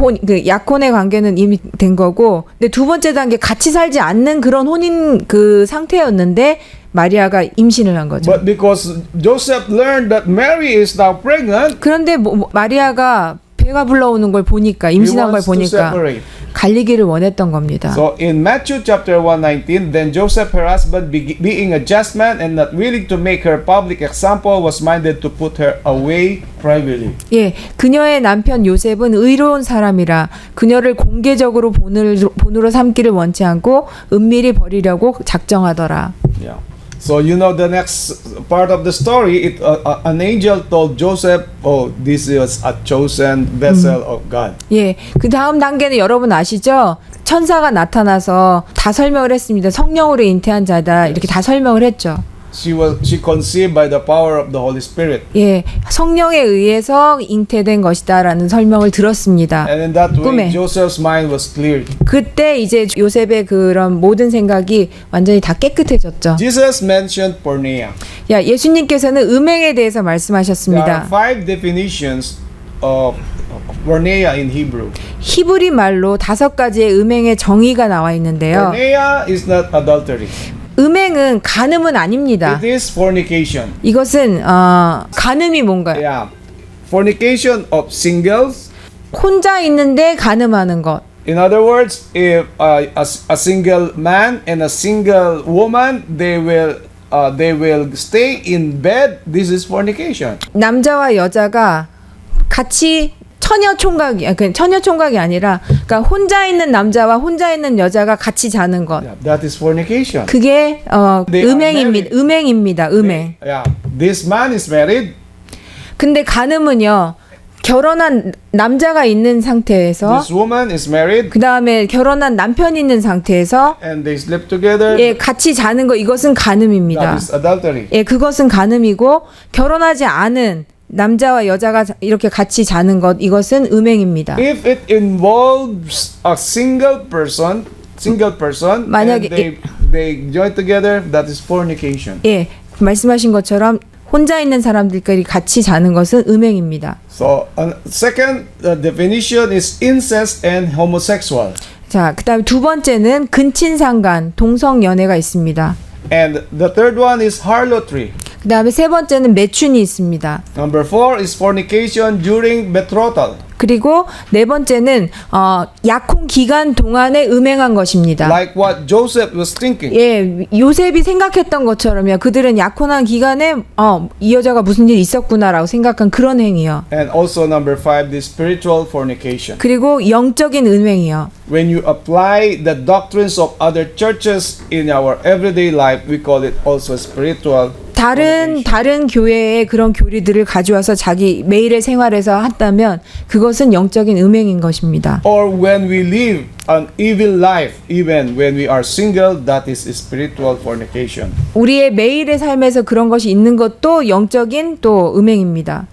약혼의 관계는 이미 된 거고, 근데 두 번째 단계 같이 살지 않는 그런 혼인 그 상태였는데 마리아가 임신을 한 거죠. But because Joseph learned that Mary is now pregnant, 그런데 마리아가 배가 불러오는 걸 보니까 he 임신한 걸 wants to 보니까 separate. 갈리기를 원했던 겁니다. So in Matthew chapter 1:19, then Joseph, her husband, being a just man and not willing to make her public example, was minded to put her away privately. 그녀의 남편 요셉은 의로운 사람이라 그녀를 공개적으로 본으로 삼기를 원치 않고 은밀히 버리려고 작정하더라. Yeah. So you know the next part of the story, an angel told Joseph, "Oh, this is a chosen vessel of God." 그 다음 단계는 여러분 아시죠? 천사가 나타나서 다 설명을 했습니다. 성령으로 잉태한 자다 이렇게 다 설명을 했죠. She conceived by the power of the Holy Spirit. 성령에 의해서 잉태된 것이다라는 설명을 들었습니다. And in that way, 꿈에. Joseph's mind was cleared. 그때 이제 요셉의 그런 모든 생각이 완전히 다 깨끗해졌죠. Jesus mentioned porneia. 예수님께서는 음행에 대해서 There are 말씀하셨습니다. 5 definitions of porneia in Hebrew. 히브리 말로 5가지의 음행의 정의가 나와 있는데요. Porneia is not adultery. 음행은 간음은 아닙니다. It is fornication. 이것은 간음이 뭔가요? Yeah. Fornication of singles. 혼자 있는데 간음하는 것. In other words, if a single man and a single woman, they will stay in bed. This is fornication. 남자와 여자가 같이 처녀 총각이 아니라 그러니까 혼자 있는 남자와 혼자 있는 여자가 같이 자는 것. Yeah, that is fornication. 그게 음행입니다. 음행. This man is married. 근데 간음은요. 결혼한 남자가 있는 상태에서 This woman is married. 그다음에 결혼한 남편이 있는 상태에서 And they sleep together. 같이 자는 거 이것은 간음입니다. That is adultery. 그것은 간음이고 결혼하지 않은 남자와 여자가 이렇게 같이 자는 것 이것은 음행입니다. If it involves a single person, 만약에 and they join together, that is fornication. 말씀하신 것처럼 혼자 있는 사람들끼리 같이 자는 것은 음행입니다. So, second definition is incest and homosexual. 자, 그다음에 두 번째는 근친상간, 동성연애가 있습니다. And the third one is harlotry. 그다음에 세 번째는 매춘이 있습니다. Number 4 is fornication during betrothal. 그리고 네 번째는 약혼 기간 동안에 음행한 것입니다. Like what Joseph was thinking. 요셉이 생각했던 것처럼요. 그들은 약혼한 기간에 이 여자가 무슨 일이 있었구나라고 생각한 그런 행위요. And also number 5 is spiritual fornication. 그리고 영적인 음행이요. When you apply the doctrines of other churches in our everyday life, we call it also spiritual 다른 교회의 그런 교리들을 가져와서 자기 매일의 생활에서 한다면 그것은 영적인 음행인 것입니다. Or when we live an evil life, even when we are single, that is spiritual fornication. 우리의 매일의 삶에서 그런 것이 있는 것도 영적인 또 음행입니다.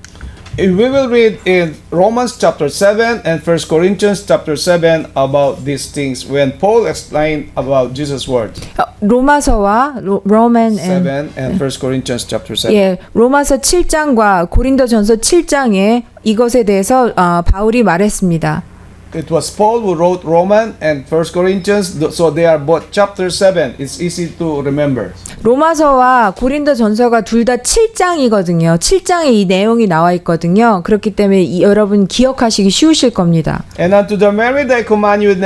We will read in Romans chapter 7 and 1 Corinthians chapter 7 about these things when Paul explained about Jesus' words. 로마서와 로맨 7 and 1 Corinthians chapter 7. 예, 로마서 7장과 고린도전서 7장에 이것에 대해서 바울이 말했습니다. It was Paul who wrote Romans and 1 Corinthians, so they are both chapter 7. It's easy to remember. 로마서와 고린도전서가 둘 다 7장이거든요. 7장에 이 내용이 나와 있거든요. 그렇기 때문에 여러분 기억하시기 쉬우실 겁니다. And unto the married I command you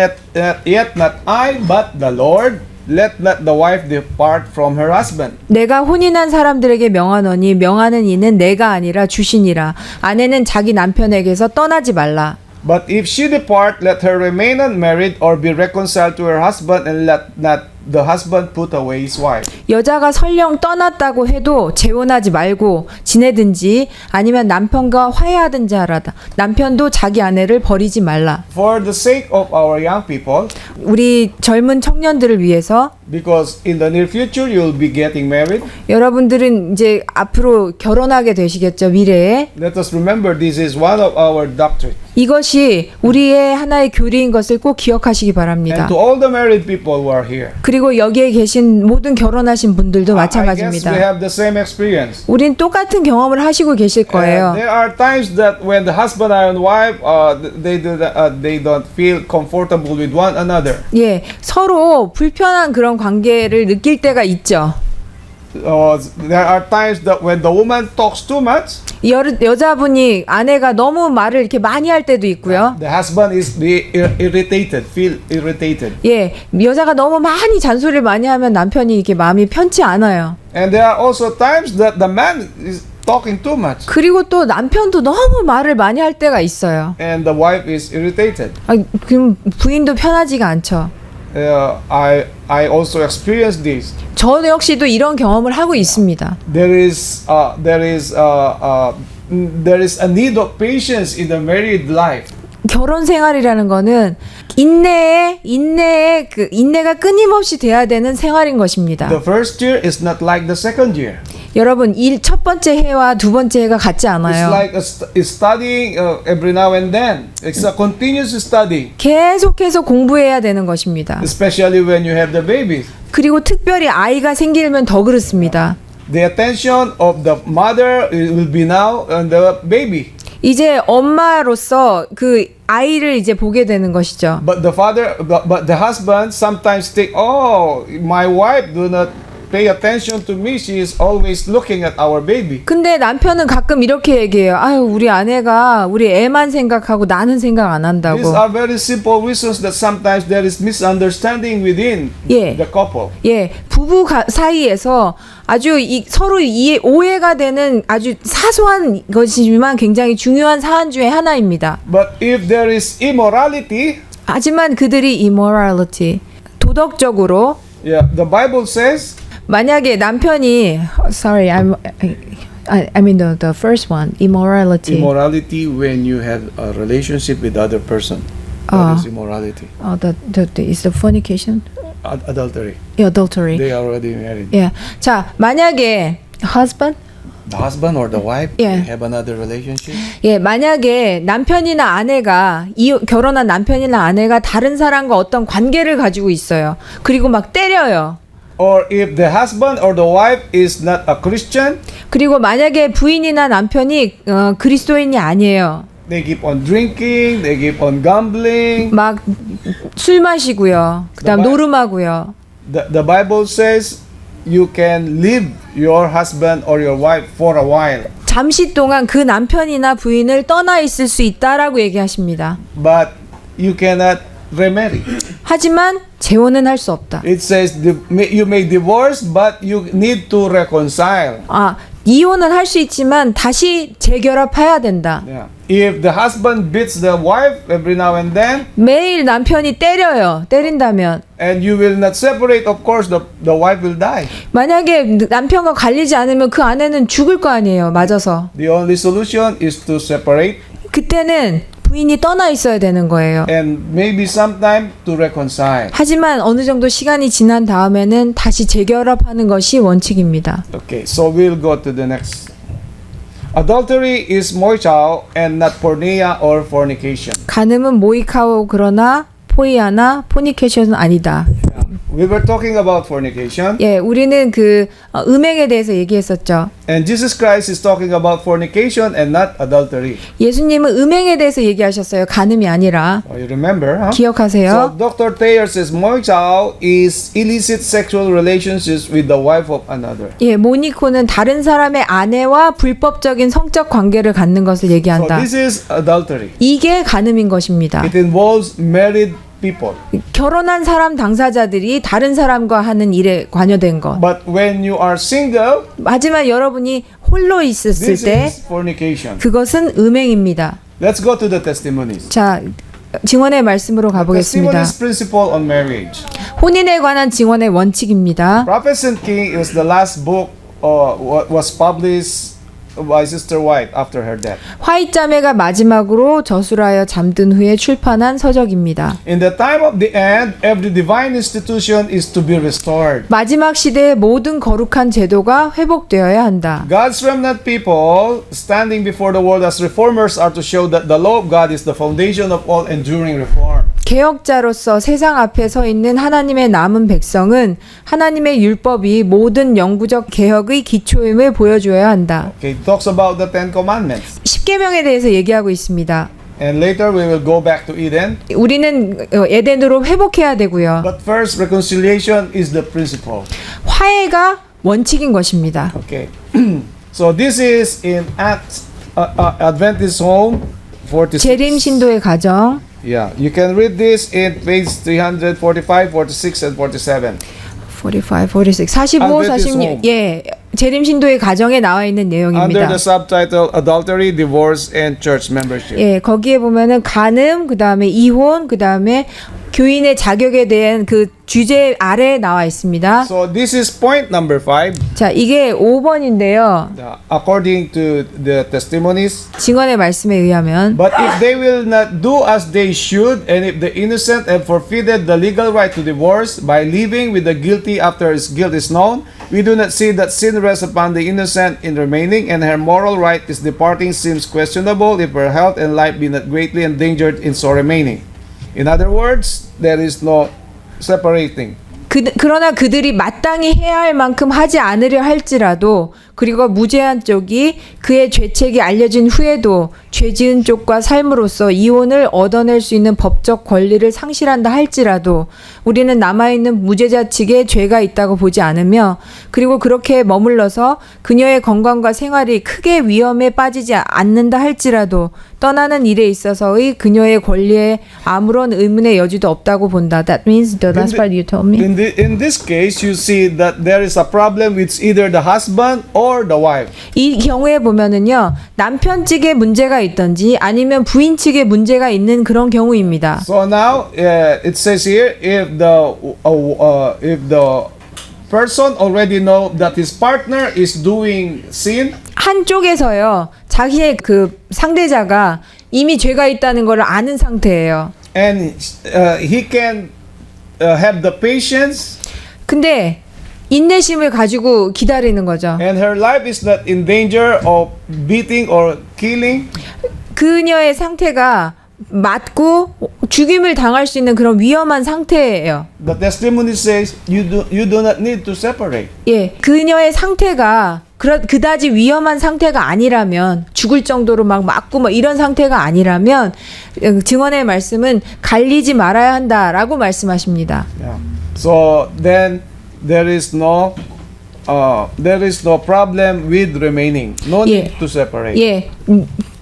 yet not I, but the Lord. Let not the wife depart from her husband. 내가 혼인한 사람들에게 명하노니 명하는 이는 내가 아니라 주시니라. 아내는 자기 남편에게서 떠나지 말라. But if she depart, let her remain unmarried or be reconciled to her husband, and let not the husband put away his wife. 여자가 설령 떠났다고 해도 재혼하지 말고 지내든지 아니면 남편과 화해하든지 하라다. 남편도 자기 아내를 버리지 말라. For the sake of our young people, 우리 젊은 청년들을 위해서 because in the near future you'll be getting married, 여러분들은 이제 앞으로 결혼하게 되시겠죠, 미래에. let us remember this is one of our doctrine. 이것이 우리의 하나의 교리인 것을 꼭 기억하시기 바랍니다. And to all the married people who are here, 그리고 여기에 계신 모든 결혼하신 분들도 I guess 마찬가지입니다. we have the same experience. 우린 똑같은 경험을 하시고 계실 거예요. And there are times that when the husband and wife they don't feel comfortable with one another. 예, 서로 불편한 그런 관계를 느낄 때가 있죠. There are times that when the woman talks too much, 여자분이 아내가 너무 말을 이렇게 많이 할 때도 있고요. the husband is feel irritated. 예, 여자가 너무 많이 잔소리를 많이 하면 남편이 이렇게 마음이 편치 않아요. And there are also times that the man is talking too much, 그리고 또 남편도 너무 말을 많이 할 때가 있어요. and the wife is irritated. 그럼 부인도 편하지가 않죠. I also experienced this. 저 역시도 이런 경험을 하고 있습니다. There is a need of patience in the married life. 결혼 생활이라는 거는 인내가 끊임없이 돼야 되는 생활인 것입니다. The first year is not like the second year. 여러분, 첫 번째 해와 두 번째 해가 같지 It's 않아요. like studying every now and then. It's a continuous study, 계속해서 공부해야 되는 것입니다. especially when you have the babies. 그리고 특별히 아이가 생기면 더 그렇습니다. The attention of the mother will be now on the baby. 이제 엄마로서 그 아이를 이제 보게 되는 것이죠. But the husband sometimes think, oh, my wife do not pay attention to me. She is always looking at our baby. 근데 남편은 가끔 이렇게 얘기해요. 아유, 우리 아내가 우리 애만 생각하고 나는 생각 안 한다고. These are very simple reasons that sometimes there is misunderstanding within 예. the couple. 예, 부부 사이에서 아주 서로 오해가 되는 아주 사소한 것이지만 굉장히 중요한 사안 중에 하나입니다. But if there is immorality, 하지만 그들이 immorality, 도덕적으로 the Bible says, 만약에 남편이 sorry, I mean the first one, immorality. immorality when you have a relationship with other person. That is immorality. Is the fornication? Adultery. Adultery. They are already married. 예. 자, 만약에 husband The husband or the wife Yeah. have another relationship. 예, 만약에 남편이나 아내가 결혼한 남편이나 아내가 다른 사람과 어떤 관계를 가지고 있어요. 그리고 막 때려요. Or if the husband or the wife is not a Christian, 그리고 만약에 부인이나 남편이 그리스도인이 아니에요. they keep on drinking, they keep on gambling. 막 술 마시고요. 그다음 노름하고요. The Bible says you can leave your husband or your wife for a while, 잠시 동안 그 남편이나 부인을 떠나 있을 수 있다라고 얘기하십니다. but you cannot remarry. 하지만 재혼은 할 수 없다. It says you may divorce, but you need to reconcile. 이혼은 할 수 있지만 다시 재결합해야 된다. Yeah. If the husband beats the wife every now and then, 매일 남편이 때린다면 and you will not separate, of course the wife will die. 만약에 남편과 갈리지 않으면 그 아내는 죽을 거 아니에요. 맞아서. The only solution is to separate 그때는 부인이 떠나 있어야 되는 거예요. and maybe sometime to reconcile. 하지만 어느 정도 시간이 지난 다음에는 다시 재결합하는 것이 원칙입니다. Okay, so we'll go to the next. Adultery is moichao and not porneia or fornication. 간음은 모이카오 그러나 포이아나 포니케이션은 아니다. We were talking about fornication, 예, 우리는 음행에 대해서 얘기했었죠. and Jesus Christ is talking about fornication and not adultery. 예수님은 음행에 대해서 얘기하셨어요. 간음이 아니라. You remember, huh? 기억하세요? So Dr. Thayer says moichao is illicit sexual relationships with the wife of another. 예, 모니코는 다른 사람의 아내와 불법적인 성적 관계를 갖는 것을 So 얘기한다. this is adultery. 이게 간음인 것입니다. It involves married people. 결혼한 사람 당사자들이 다른 사람과 하는 일에 관여된 것. But when you are single, 하지만 여러분이 홀로 있었을 this 때 is fornication. 그것은 음행입니다. Let's go to the testimonies. 자, 증언의 말씀으로 가보겠습니다. Testimonies principle on marriage. 혼인에 관한 증언의 원칙입니다. Prophets and King is the last book was published by Sister White after her death. 화이트 자매가 마지막으로 저술하여 잠든 후에 출판한 서적입니다. In the time of the end, every divine institution is to be restored. 마지막 시대의 모든 거룩한 제도가 회복되어야 한다. God's remnant people standing before the world as reformers are to show that the law of God is the foundation of all enduring reform. 개혁자로서 세상 앞에 서 있는 하나님의 남은 백성은 하나님의 율법이 모든 영구적 개혁의 기초임을 보여주어야 한다. Okay, it talks about the Ten Commandments. 십계명에 대해서 얘기하고 있습니다. And later we will go back to Eden. 우리는 에덴으로 회복해야 되고요. But first, reconciliation is the principle. 화해가 원칙인 것입니다. Okay. So this is in Acts, Adventist Home 46. 재림 신도의 가정. Yeah, you can read this in page 345, 46, and 47. 45, 46, 45, Adventist 46. Home. 예. 재림 신도의 가정에 나와 있는 Under 내용입니다. the subtitle Adultery, Divorce, and Church Membership. 예, 거기에 보면은 간음, 그다음에 이혼, 그다음에 교인의 자격에 대한 그 주제 아래 나와 있습니다. So this is point number 5. 자, 이게 5번인데요. According to the testimonies. 증언의 말씀에 의하면 But if they will not do as they should, and if the innocent have forfeited the legal right to divorce by living with the guilty after his guilt is known, we do not see that sin rests upon the innocent in remaining, and her moral right is departing seems questionable if her health and life be not greatly endangered in so remaining. In other words, there is no separating. 그러나 그들이 마땅히 해야 할 만큼 하지 않으려 할지라도 그리고 무죄한 쪽이 그의 죄책이 알려진 후에도 죄 지은 쪽과 삶으로써 이혼을 얻어낼 수 있는 법적 권리를 상실한다 할지라도 우리는 남아있는 무죄자 측에 죄가 있다고 보지 않으며 그리고 그렇게 머물러서 그녀의 건강과 생활이 크게 위험에 빠지지 않는다 할지라도 떠나는 일에 있어서의 그녀의 권리에 아무런 의문의 여지도 없다고 본다. That means the last part you told me. In this case, you see that there is a problem with either the husband or the wife. 이 경우에 보면은요 남편 측에 문제가 있던지 아니면 부인 측에 문제가 있는 그런 경우입니다. So now it says here if the person already know that his partner is doing sin. 한쪽에서요 자기의 그 상대자가 이미 죄가 있다는 것을 아는 상태예요. And he can have the patience. 근데 인내심을 가지고 기다리는 거죠. And her life is not in danger of beating or killing. 그녀의 상태가 맞고 죽임을 당할 수 있는 그런 위험한 상태예요. The testimony says you do not need to separate. 예, 그녀의 상태가 그다지 위험한 상태가 아니라면 죽을 정도로 막 맞고 뭐 이런 상태가 아니라면 증언의 말씀은 갈리지 말아야 한다라고 말씀하십니다. Yeah. So then there is no problem with remaining. No need to separate. 예.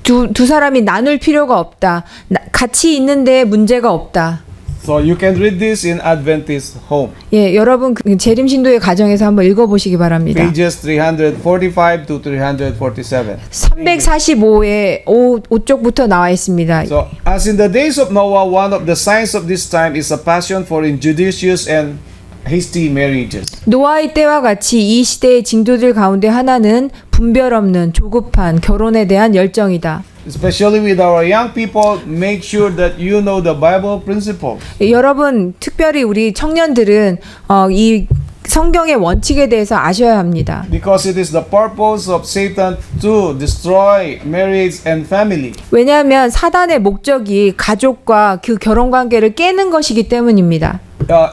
두 사람이 나눌 필요가 없다. 같이 있는데 문제가 없다. So you can read this in Adventist Home. 예, 여러분 재림 신도의 가정에서 한번 읽어 보시기 바랍니다. Pages 345 to 347. 345에 5쪽부터 나와 있습니다. So as in the days of Noah, one of the signs of this time is a passion for injudicious and hasty marriages. 노아의 때와 같이 이 시대의 징조들 가운데 하나는 분별 없는 조급한 결혼에 대한 열정이다. Especially with our young people, make sure that you know the Bible principles. 여러분, 특별히 우리 청년들은 이 성경의 원칙에 대해서 아셔야 합니다. Because it is the purpose of Satan to destroy marriage and family. 왜냐하면 사단의 목적이 가족과 그 결혼 관계를 깨는 것이기 때문입니다.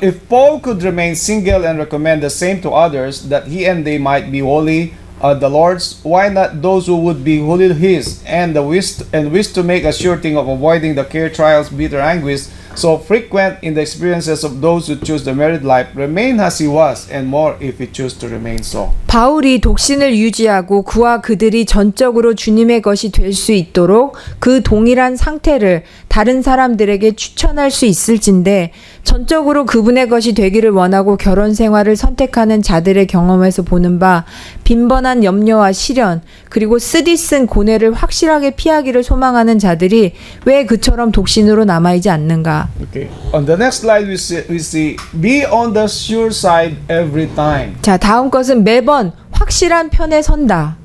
If Paul could remain single and recommend the same to others, that he and they might be holy, the Lord's, why not those who would be wholly His, and wish to make a sure thing of avoiding the care, trials, bitter anguish, so frequent in the experiences of those who choose the married life, remain as he was, and more if he choose to remain so. 바울이 독신을 유지하고 그와 그들이 전적으로 주님의 것이 될 수 있도록 그 동일한 상태를 다른 사람들에게 추천할 수 있을진데 전적으로 그분의 것이 되기를 원하고 결혼 생활을 선택하는 자들의 경험에서 보는 바 빈번한 염려와 시련 그리고 쓰디쓴 고뇌를 확실하게 피하기를 소망하는 자들이 왜 그처럼 독신으로 남아있지 않는가? Okay. On the next slide, we see be on the sure side every time. 자, 다음 것은 매번 확실한 편에 선다.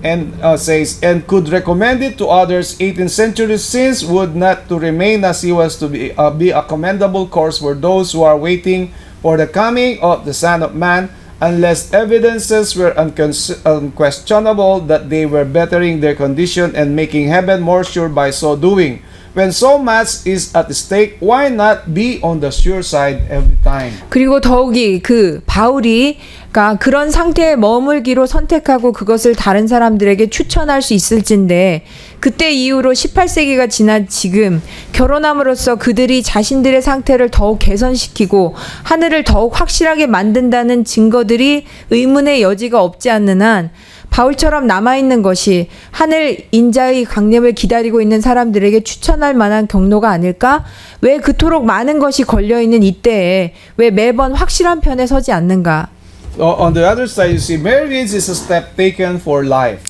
And says, and could recommend it to others 18th century since would not to remain as he was to be a commendable course for those who are waiting for the coming of the Son of Man, unless evidences were unquestionable that they were bettering their condition and making heaven more sure by so doing. When so much is at stake, why not be on the sure side every time? 그리고 더욱이 그 바울이 그런 상태에 머물기로 선택하고 그것을 다른 사람들에게 추천할 수 있을진데 그때 이후로 18세기가 지난 지금 결혼함으로써 그들이 자신들의 상태를 더욱 개선시키고 하늘을 더욱 확실하게 만든다는 증거들이 의문의 여지가 없지 않는 한 바울처럼 남아있는 것이 하늘 인자의 강림을 기다리고 있는 사람들에게 추천할 만한 경로가 아닐까? 왜 그토록 많은 것이 걸려있는 이때에 왜 매번 확실한 편에 서지 않는가? On the other side, you see, marriage is a step taken for life.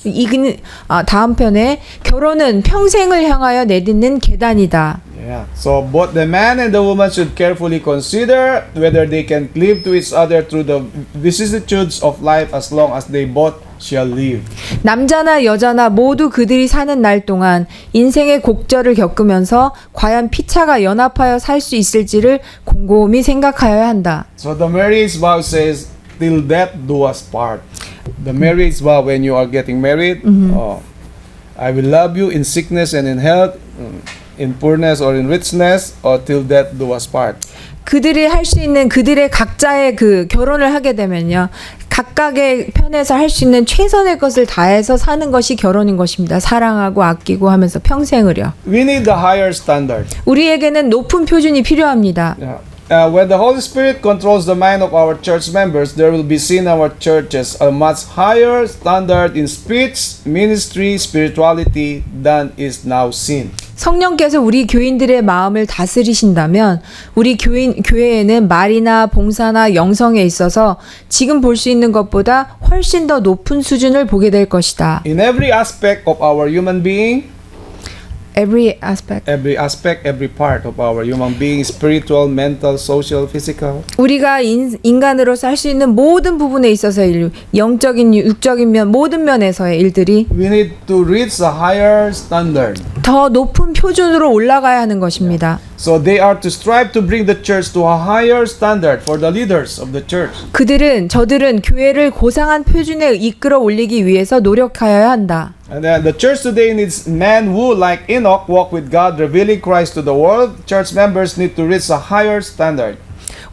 다음 편에 결혼은 평생을 향하여 내딛는 계단이다. Yeah. So both the man and the woman should carefully consider whether they can cleave to each other through the vicissitudes of life as long as they both shall live. 남자나 여자나 모두 그들이 사는 날 동안 인생의 곡절을 겪으면서 과연 피차가 연합하여 살 수 있을지를 곰곰이 생각하여야 한다. So the marriage vow says, "Till death do us part." The marriage vow, when you are getting married, I will love you in sickness and in health, in poorness or in richness, or till death do us part. 그들이 할 수 있는 그들의 각자의 그 결혼을 하게 되면요. 각각의 편에서 할 수 있는 최선의 것을 다해서 사는 것이 결혼인 것입니다. 사랑하고 아끼고 하면서 평생을요. We need the higher standard. 우리에게는 높은 표준이 필요합니다. Yeah. When the Holy Spirit controls the mind of our church members, there will be seen in our churches a much higher standard in speech, ministry, spirituality than is now seen. 성령께서 우리 교인들의 마음을 다스리신다면 우리 교회에는 말이나 봉사나 영성에 있어서 지금 볼 수 있는 것보다 훨씬 더 높은 수준을 보게 될 것이다. In every aspect of our human being, Every aspect. every part of our human being, spiritual, mental, social, physical. 우리가 인간으로서 할 수 있는 모든 부분에 있어서 영적인, 육적인 면, 모든 면에서의 일들이 We need to reach a higher standard. 더 높은 표준으로 올라가야 하는 것입니다. So they are to strive to bring the church to a higher standard for the leaders of the church. 저들은 교회를 고상한 표준에 이끌어 올리기 위해서 노력하여야 한다. And then the church today needs men who, like Enoch, walk with God, revealing Christ to the world. Church members need to reach a higher standard.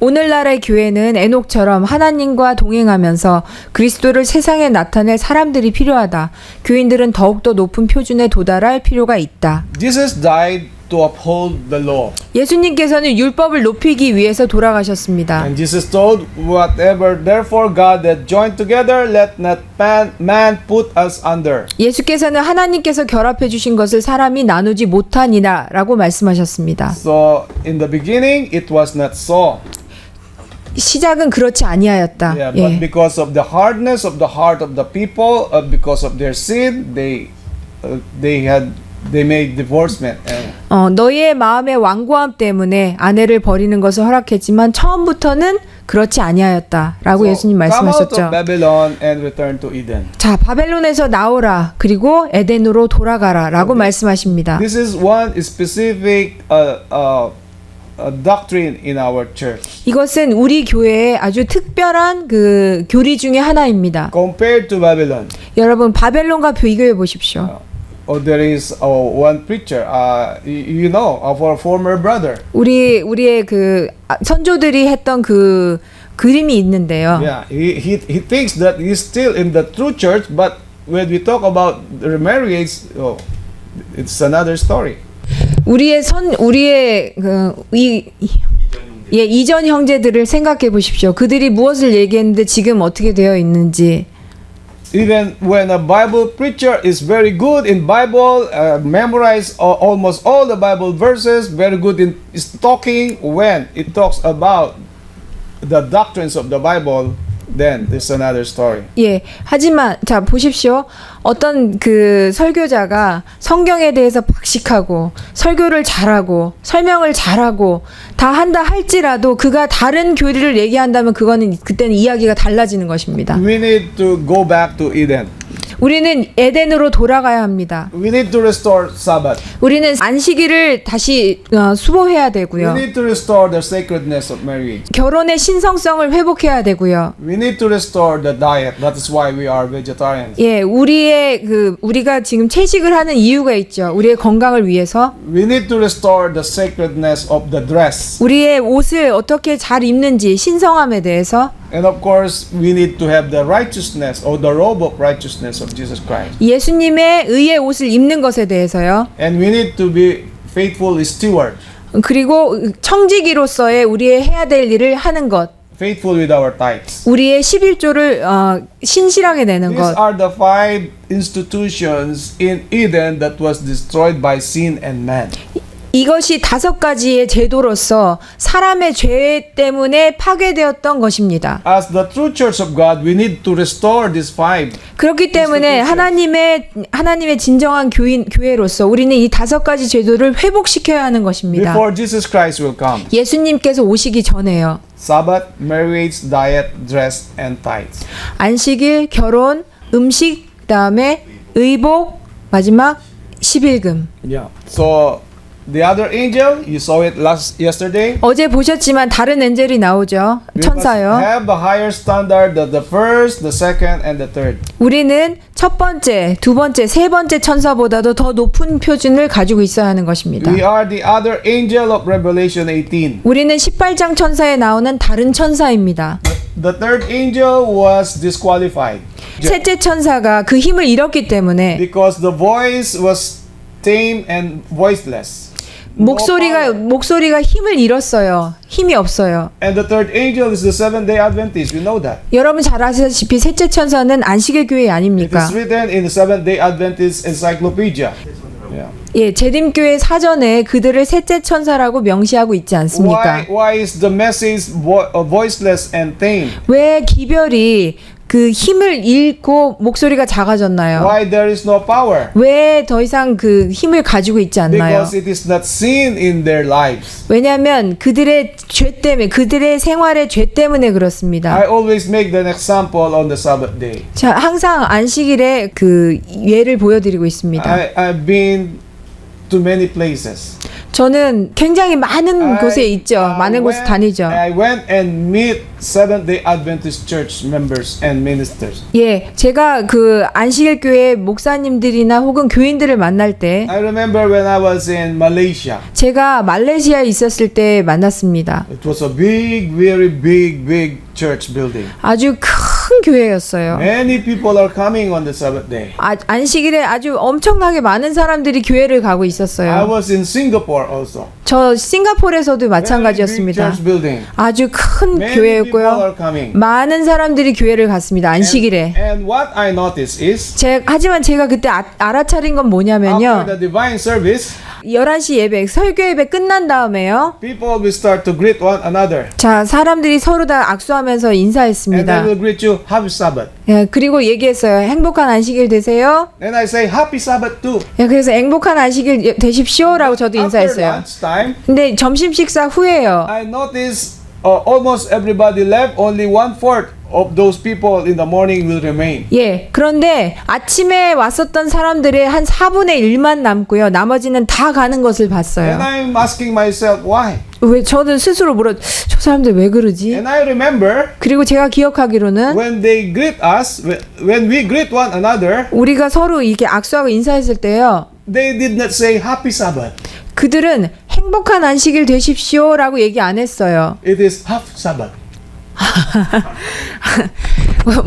오늘날의 교회는 에녹처럼 하나님과 동행하면서 그리스도를 세상에 나타낼 사람들이 필요하다. 교인들은 더욱더 높은 표준에 도달할 필요가 있다. Jesus died to uphold the law. 예수님께서는 율법을 높이기 위해서 돌아가셨습니다. And Jesus told, whatever therefore God that joined together, let not man put us under. 예수께서는 하나님께서 결합해 주신 것을 사람이 나누지 못하니라라고 말씀하셨습니다. So in the beginning, it was not so. 시작은 그렇지 아니하였다. Yeah, but because of the hardness of the heart of the people, because of their sin, they made divorcement. 너희의 마음의 완고함 때문에 아내를 버리는 것을 허락했지만 처음부터는 그렇지 아니하였다라고 예수님 말씀하셨죠. Come out of Babylon and return to Eden. 자, 바벨론에서 나오라. 그리고 에덴으로 돌아가라라고 말씀하십니다. This is one specific doctrine in our church 이것은 우리 교회의 아주 특별한 그 교리 중에 하나입니다. compared to Babylon. 여러분 바벨론과 비교해 보십시오. There is one preacher, you know, of our former brother. 우리의 그 선조들이 했던 그 그림이 있는데요. Yeah, he thinks that he's still in the true church, but when we talk about remarriage, it's another story. 우리의 이전 형제들을 생각해 보십시오. 그들이 무엇을 얘기했는데 지금 어떻게 되어 있는지. Even when a Bible preacher is very good in Bible, memorize almost all the Bible verses, very good in talking, when it talks about the doctrines of the Bible, then it's another story. 예. 하지만 자 보십시오. 어떤 그 설교자가 성경에 대해서 박식하고 설교를 잘하고 설명을 잘하고 다 한다 할지라도 그가 다른 교리를 얘기한다면 그때는 이야기가 달라지는 것입니다. We need to go back to Eden. 우리는 에덴으로 돌아가야 합니다. We need to restore Sabbath. 우리는 안식일을 다시 수호해야 We 되고요. need to restore the sacredness of marriage. 결혼의 신성성을 회복해야 되고요. We need to restore the diet. That is why we are vegetarians. 예, 우리가 지금 채식을 하는 이유가 있죠. 우리의 건강을 위해서. We need to restore the sacredness of the dress. 우리의 옷을 어떻게 잘 입는지 신성함에 대해서. And of course, we need to have the righteousness or the robe of righteousness of Jesus Christ. 예수님의 의의 옷을 입는 것에 대해서요. And we need to be faithful steward. 그리고 청지기로서의 우리의 해야 될 일을 하는 것. Faithful with our tithes. 우리의 11조를 신실하게 내는 These 것. are the 5 institutions in Eden that was destroyed by sin and man. 이것이 5가지의 제도로서 사람의 죄 때문에 파괴되었던 것입니다. As the true church of God, we need to restore these 5. 그렇기 때문에 하나님의 진정한 교회로서 우리는 이 5가지 제도를 회복시켜야 하는 것입니다. Before Jesus Christ will come. 예수님께서 오시기 전에요. Sabbath, marriage, diet, dress, and tithes. 안식일, 결혼, 음식, 그다음에 의복, 마지막 11금. Yeah. So the other angel, you saw it yesterday. 어제 보셨지만 다른 엔젤이 나오죠. We 천사요. must have a higher standard than the first, the second, and the third. 우리는 첫 번째, 두 번째, 세 번째 천사보다도 더 높은 표준을 가지고 있어야 하는 것입니다. We are the other angel of Revelation 18. 우리는 18장 천사에 나오는 다른 천사입니다. The third angel was disqualified 셋째 천사가 그 힘을 잃었기 때문에 because the voice was tame and voiceless. 목소리가 힘을 잃었어요. 힘이 없어요. And the third angel is the Seventh-day Adventist. We know that. 여러분 잘 아시다시피 셋째 천사는 안식일 교회 It 아닙니까? is written in the Seventh-day Adventist Encyclopedia. Yeah. 예, 재림교회 사전에 그들을 셋째 천사라고 명시하고 있지 않습니까? Why is the message voiceless and tame? 왜 기별이 그 힘을 잃고 목소리가 작아졌나요? Why there is no power? 왜 더 이상 그 힘을 가지고 있지 않나요? Because it is not seen in their lives. 왜냐하면 그들의 죄 때문에, 그들의 생활의 죄 때문에 그렇습니다. I always make an example on the Sabbath day. 자, 항상 안식일에 그 예를 보여드리고 있습니다. I've been to many places. 저는 굉장히 많은 곳에 있죠. 많은 곳에 다니죠. I went and meet Seventh-day Adventist Church members and ministers. 예, 제가 그 안식일 교회 목사님들이나 혹은 교인들을 만날 때 I remember when I was in Malaysia. 제가 말레이시아에 있었을 때 만났습니다. It was a big, very big church building. 아주 큰 교회였어요. Many people are coming on the Sabbath day. 안식일에 아주 엄청나게 많은 사람들이 교회를 가고 I 있었어요. was in Singapore also. 저 싱가포르에서도 마찬가지였습니다. Very big church building. 아주 큰 Many people 교회였고요. are coming. 많은 사람들이 교회를 갔습니다. 안식일에. And what I noticed is 하지만 제가 그때 알아차린 건 뭐냐면요. after the divine service, 11시 예배, 설교 예배 끝난 다음에요. people will start to greet one another. 자, 사람들이 서로 다 악수하면서 And they 인사했습니다. will greet you, Happy Sabbath. 예, 그리고 얘기했어요. 행복한 안식일 되세요. And I say, Happy Sabbath too. 예, 그래서 행복한 안식일 되십시오라고 저도 After 인사했어요. lunchtime, 근데 점심 식사 후에요. I noticed almost everybody left. Only 1/4 of those people in the morning will remain. 예, 그런데 아침에 왔었던 사람들의 한 4분의 1만 남고요. 나머지는 다 가는 것을 And 봤어요. I'm asking myself why. 왜 저는 스스로 저 사람들 왜 그러지? And I remember 그리고 제가 기억하기로는 when they greet us, when we greet one another, 우리가 서로 이렇게 악수하고 인사했을 때요. they did not say Happy Sabbath. 그들은 행복한 안식일 되십시오라고 얘기 안 했어요. It is half Sabbath.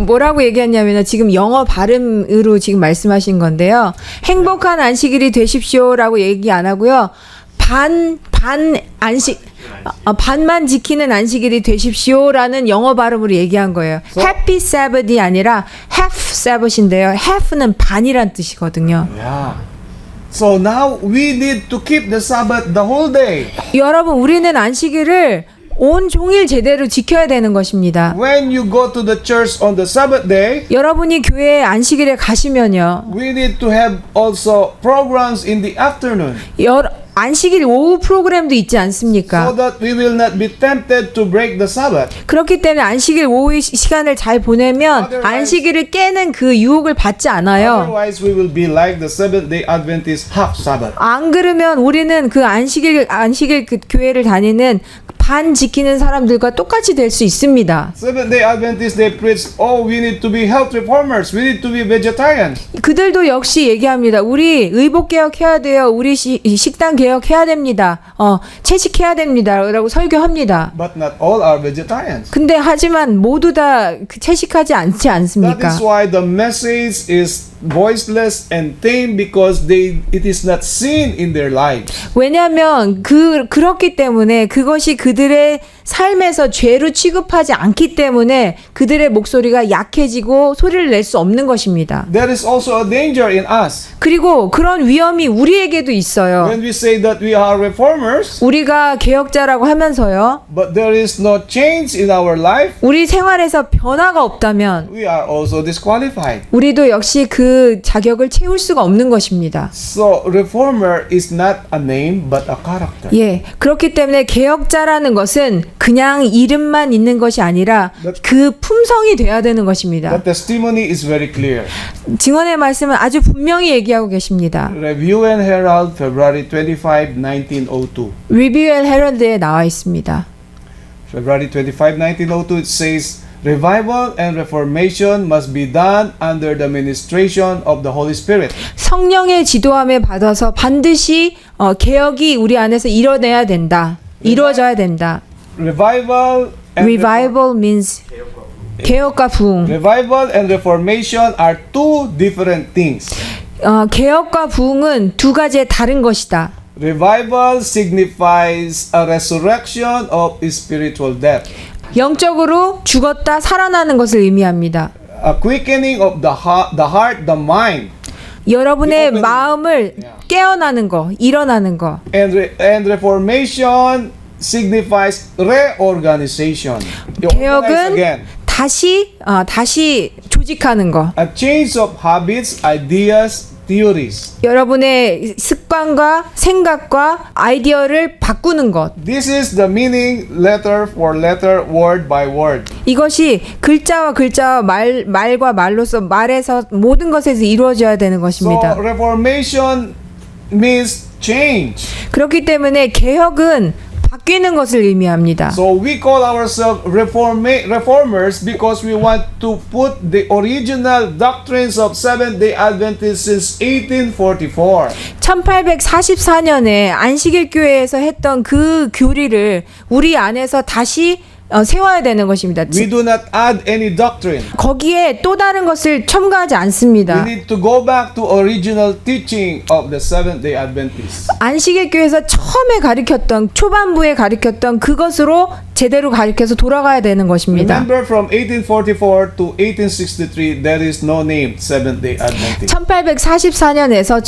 뭐라고 얘기했냐면 지금 영어 발음으로 지금 말씀하신 건데요. 행복한 안식일이 되십시오라고 얘기 안 하고요. 반만 지키는 안식일이 되십시오라는 영어 발음으로 얘기한 거예요. Happy Sabbath이 아니라 half Sabbath인데요. half는 반이란 뜻이거든요. Yeah. So now we need to keep the Sabbath the whole day. 여러분, 우리는 안식일을 온 종일 제대로 지켜야 되는 것입니다. When you go to the church on the Sabbath day, 여러분이 교회에 안식일에 가시면요. we need to have also programs in the afternoon 안식일 오후 프로그램도 있지 so 않습니까? that we will not be tempted to break the Sabbath. 그렇기 때문에 안식일 오후 시간을 잘 보내면 Otherwise- 안식일을 깨는 그 유혹을 받지 않아요. Otherwise, we will be like the Seventh-day Adventist half Sabbath. 안 그러면 우리는 그 안식일 그 교회를 다니는 반 지키는 사람들과 똑같이 될 수 있습니다. Seventh-day Adventists, they preach, oh, we need to be health reformers. We need to be vegetarians. 그들도 역시 얘기합니다. 우리 의복 개혁해야 돼요. 우리 식단 개혁해야 됩니다. 채식해야 됩니다라고 설교합니다. But not all are vegetarians. 근데 하지만 모두 다 채식하지 않지 That 않습니까? is why the message is voiceless and tame because it is not seen in their lives. 왜냐하면 그렇기 때문에 그것이 그들의 삶에서 죄로 취급하지 않기 때문에 그들의 목소리가 약해지고 소리를 낼 수 없는 것입니다. There is also a danger in us. 그리고 그런 위험이 우리에게도 있어요. When we say that we are reformers, 우리가 개혁자라고 하면서요. but there is no change in our life, 우리 생활에서 변화가 없다면 we are also disqualified. 우리도 역시 그 자격을 채울 수가 없는 것입니다. So, reformer is not a name but a character. 예, 그렇기 때문에 개혁자라는 것은 그냥 이름만 있는 것이 아니라 그 품성이 돼야 되는 것입니다. The testimony is very clear. 증언의 말씀은 아주 분명히 얘기하고 계십니다. Review and Herald, February 25, 1902. 리뷰 앤 헤럴드에 나와 있습니다. February 25, 1902, it says, Revival and reformation must be done under the ministration of the Holy Spirit. 성령의 지도함에 받아서 반드시 개혁이 우리 안에서 이뤄져야 된다. Revival and Revival means 개혁과 부흥. Revival and reformation are two different things. 개혁과 부흥은 두 가지의 다른 것이다. Revival signifies a resurrection of spiritual death, 영적으로 죽었다 살아나는 것을 의미합니다. a quickening of the heart, the mind, 여러분의 마음을 깨어나는 거, 일어나는 거. and reformation signifies reorganization. You organize again. 개혁은 다시 조직하는 거. A change of habits, ideas, theories. 여러분의 습관과 생각과 아이디어를 바꾸는 것. This is the meaning letter for letter, word by word. 이것이 글자와 글자와 말과 말로서 말에서 모든 것에서 이루어져야 되는 것입니다. So reformation means change. 그렇기 때문에 개혁은 바뀌는 것을 의미합니다. So we call ourselves reformers because we want to put the original doctrines of Seventh-day Adventists since 1844. 1844년에 안식일 교회에서 했던 그 교리를 우리 안에서 다시 세워야 되는 것입니다. We do not add any doctrine. 거기에 또 다른 것을 첨가하지 않습니다. We need to go back to original teaching of the Seventh-day Adventists. 안식일 교회에서 처음에 가르쳤던 초반부에 가르쳤던 그것으로 제대로 가르쳐서 돌아가야 되는 것입니다. Remember from 1844 to 1863 there is no name Seventh-day Adventist. 1844년에서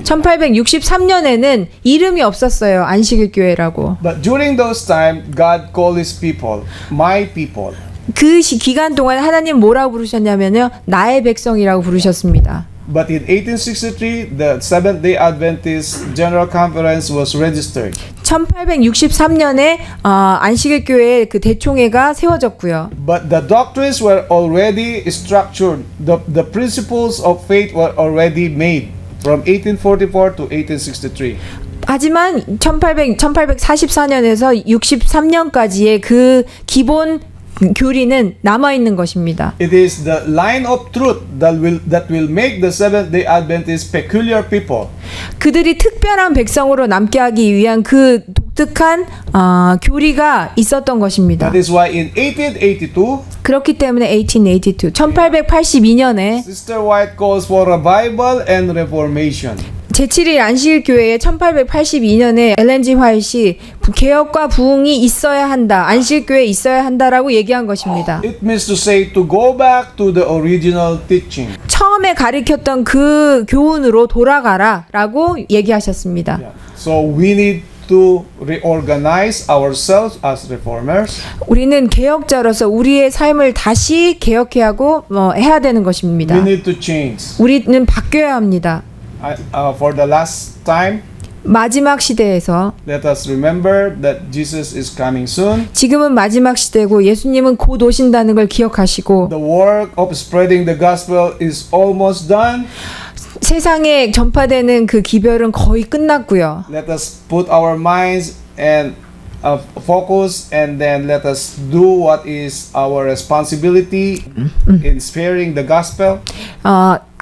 1863년에는 이름이 없었어요. 안식일 교회라고. But during those time God called his people, my people. 그 기간 동안 하나님 뭐라고 부르셨냐면요. 나의 백성이라고 부르셨습니다. But in 1863, the Seventh-day Adventist General Conference was registered. 1863년에 안식일 교회 그 대총회가 세워졌고요. But the doctrines were already structured. The principles of faith were already made from 1844 to 1863. 하지만 1844년에서 63년까지의 그 기본 교리는 남아 있는 것입니다. It is the line of truth that will make the Seventh-day Adventists peculiar people. 그들이 특별한 백성으로 남게 하기 위한 그 독특한 교리가 있었던 것입니다. That is why in 1882, 그렇기 때문에 1882년에 Sister White calls for revival and reformation. 제7일 안식일 교회에 1882년에 엘렌 G 화이트이 개혁과 부흥이 있어야 한다. 안식일 교회에 있어야 한다라고 얘기한 것입니다. It means to say to go back to the original teaching. 처음에 가르쳤던 그 교훈으로 돌아가라라고 얘기하셨습니다. Yeah. So we need to reorganize ourselves as reformers. 우리는 개혁자로서 우리의 삶을 다시 개혁해야 하고 해야 되는 것입니다. We need to change. 우리는 바뀌어야 합니다. For the last time, 마지막 시대에서 let us remember that Jesus is coming soon. 지금은 마지막 시대고 예수님은 곧 오신다는 걸 기억하시고 The work of spreading the gospel is almost done. 세상에 전파되는 그 기별은 거의 끝났고요. Let us put our minds and focus, and then let us do what is our responsibility in spreading the gospel.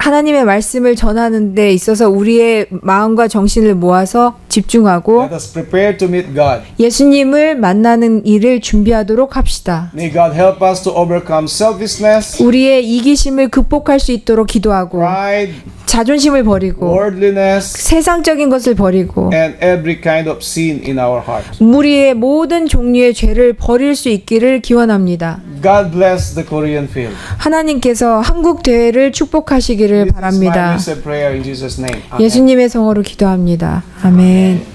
하나님의 말씀을 전하는 데 있어서 우리의 마음과 정신을 모아서 집중하고 Let us prepare to meet God. 예수님을 만나는 일을 준비하도록 합시다. May God help us to overcome selfishness, 우리의 이기심을 극복할 수 있도록 기도하고 pride, 자존심을 버리고 worldliness, 세상적인 것을 버리고 and every kind of sin in our heart. 우리의 모든 종류의 죄를 버릴 수 있기를 기원합니다. God bless the Korean field. 하나님께서 한국 대회를 축복하시기를 This is my 바랍니다. recent prayer in Jesus' name. Amen. 예수님의 성으로 기도합니다. 아멘.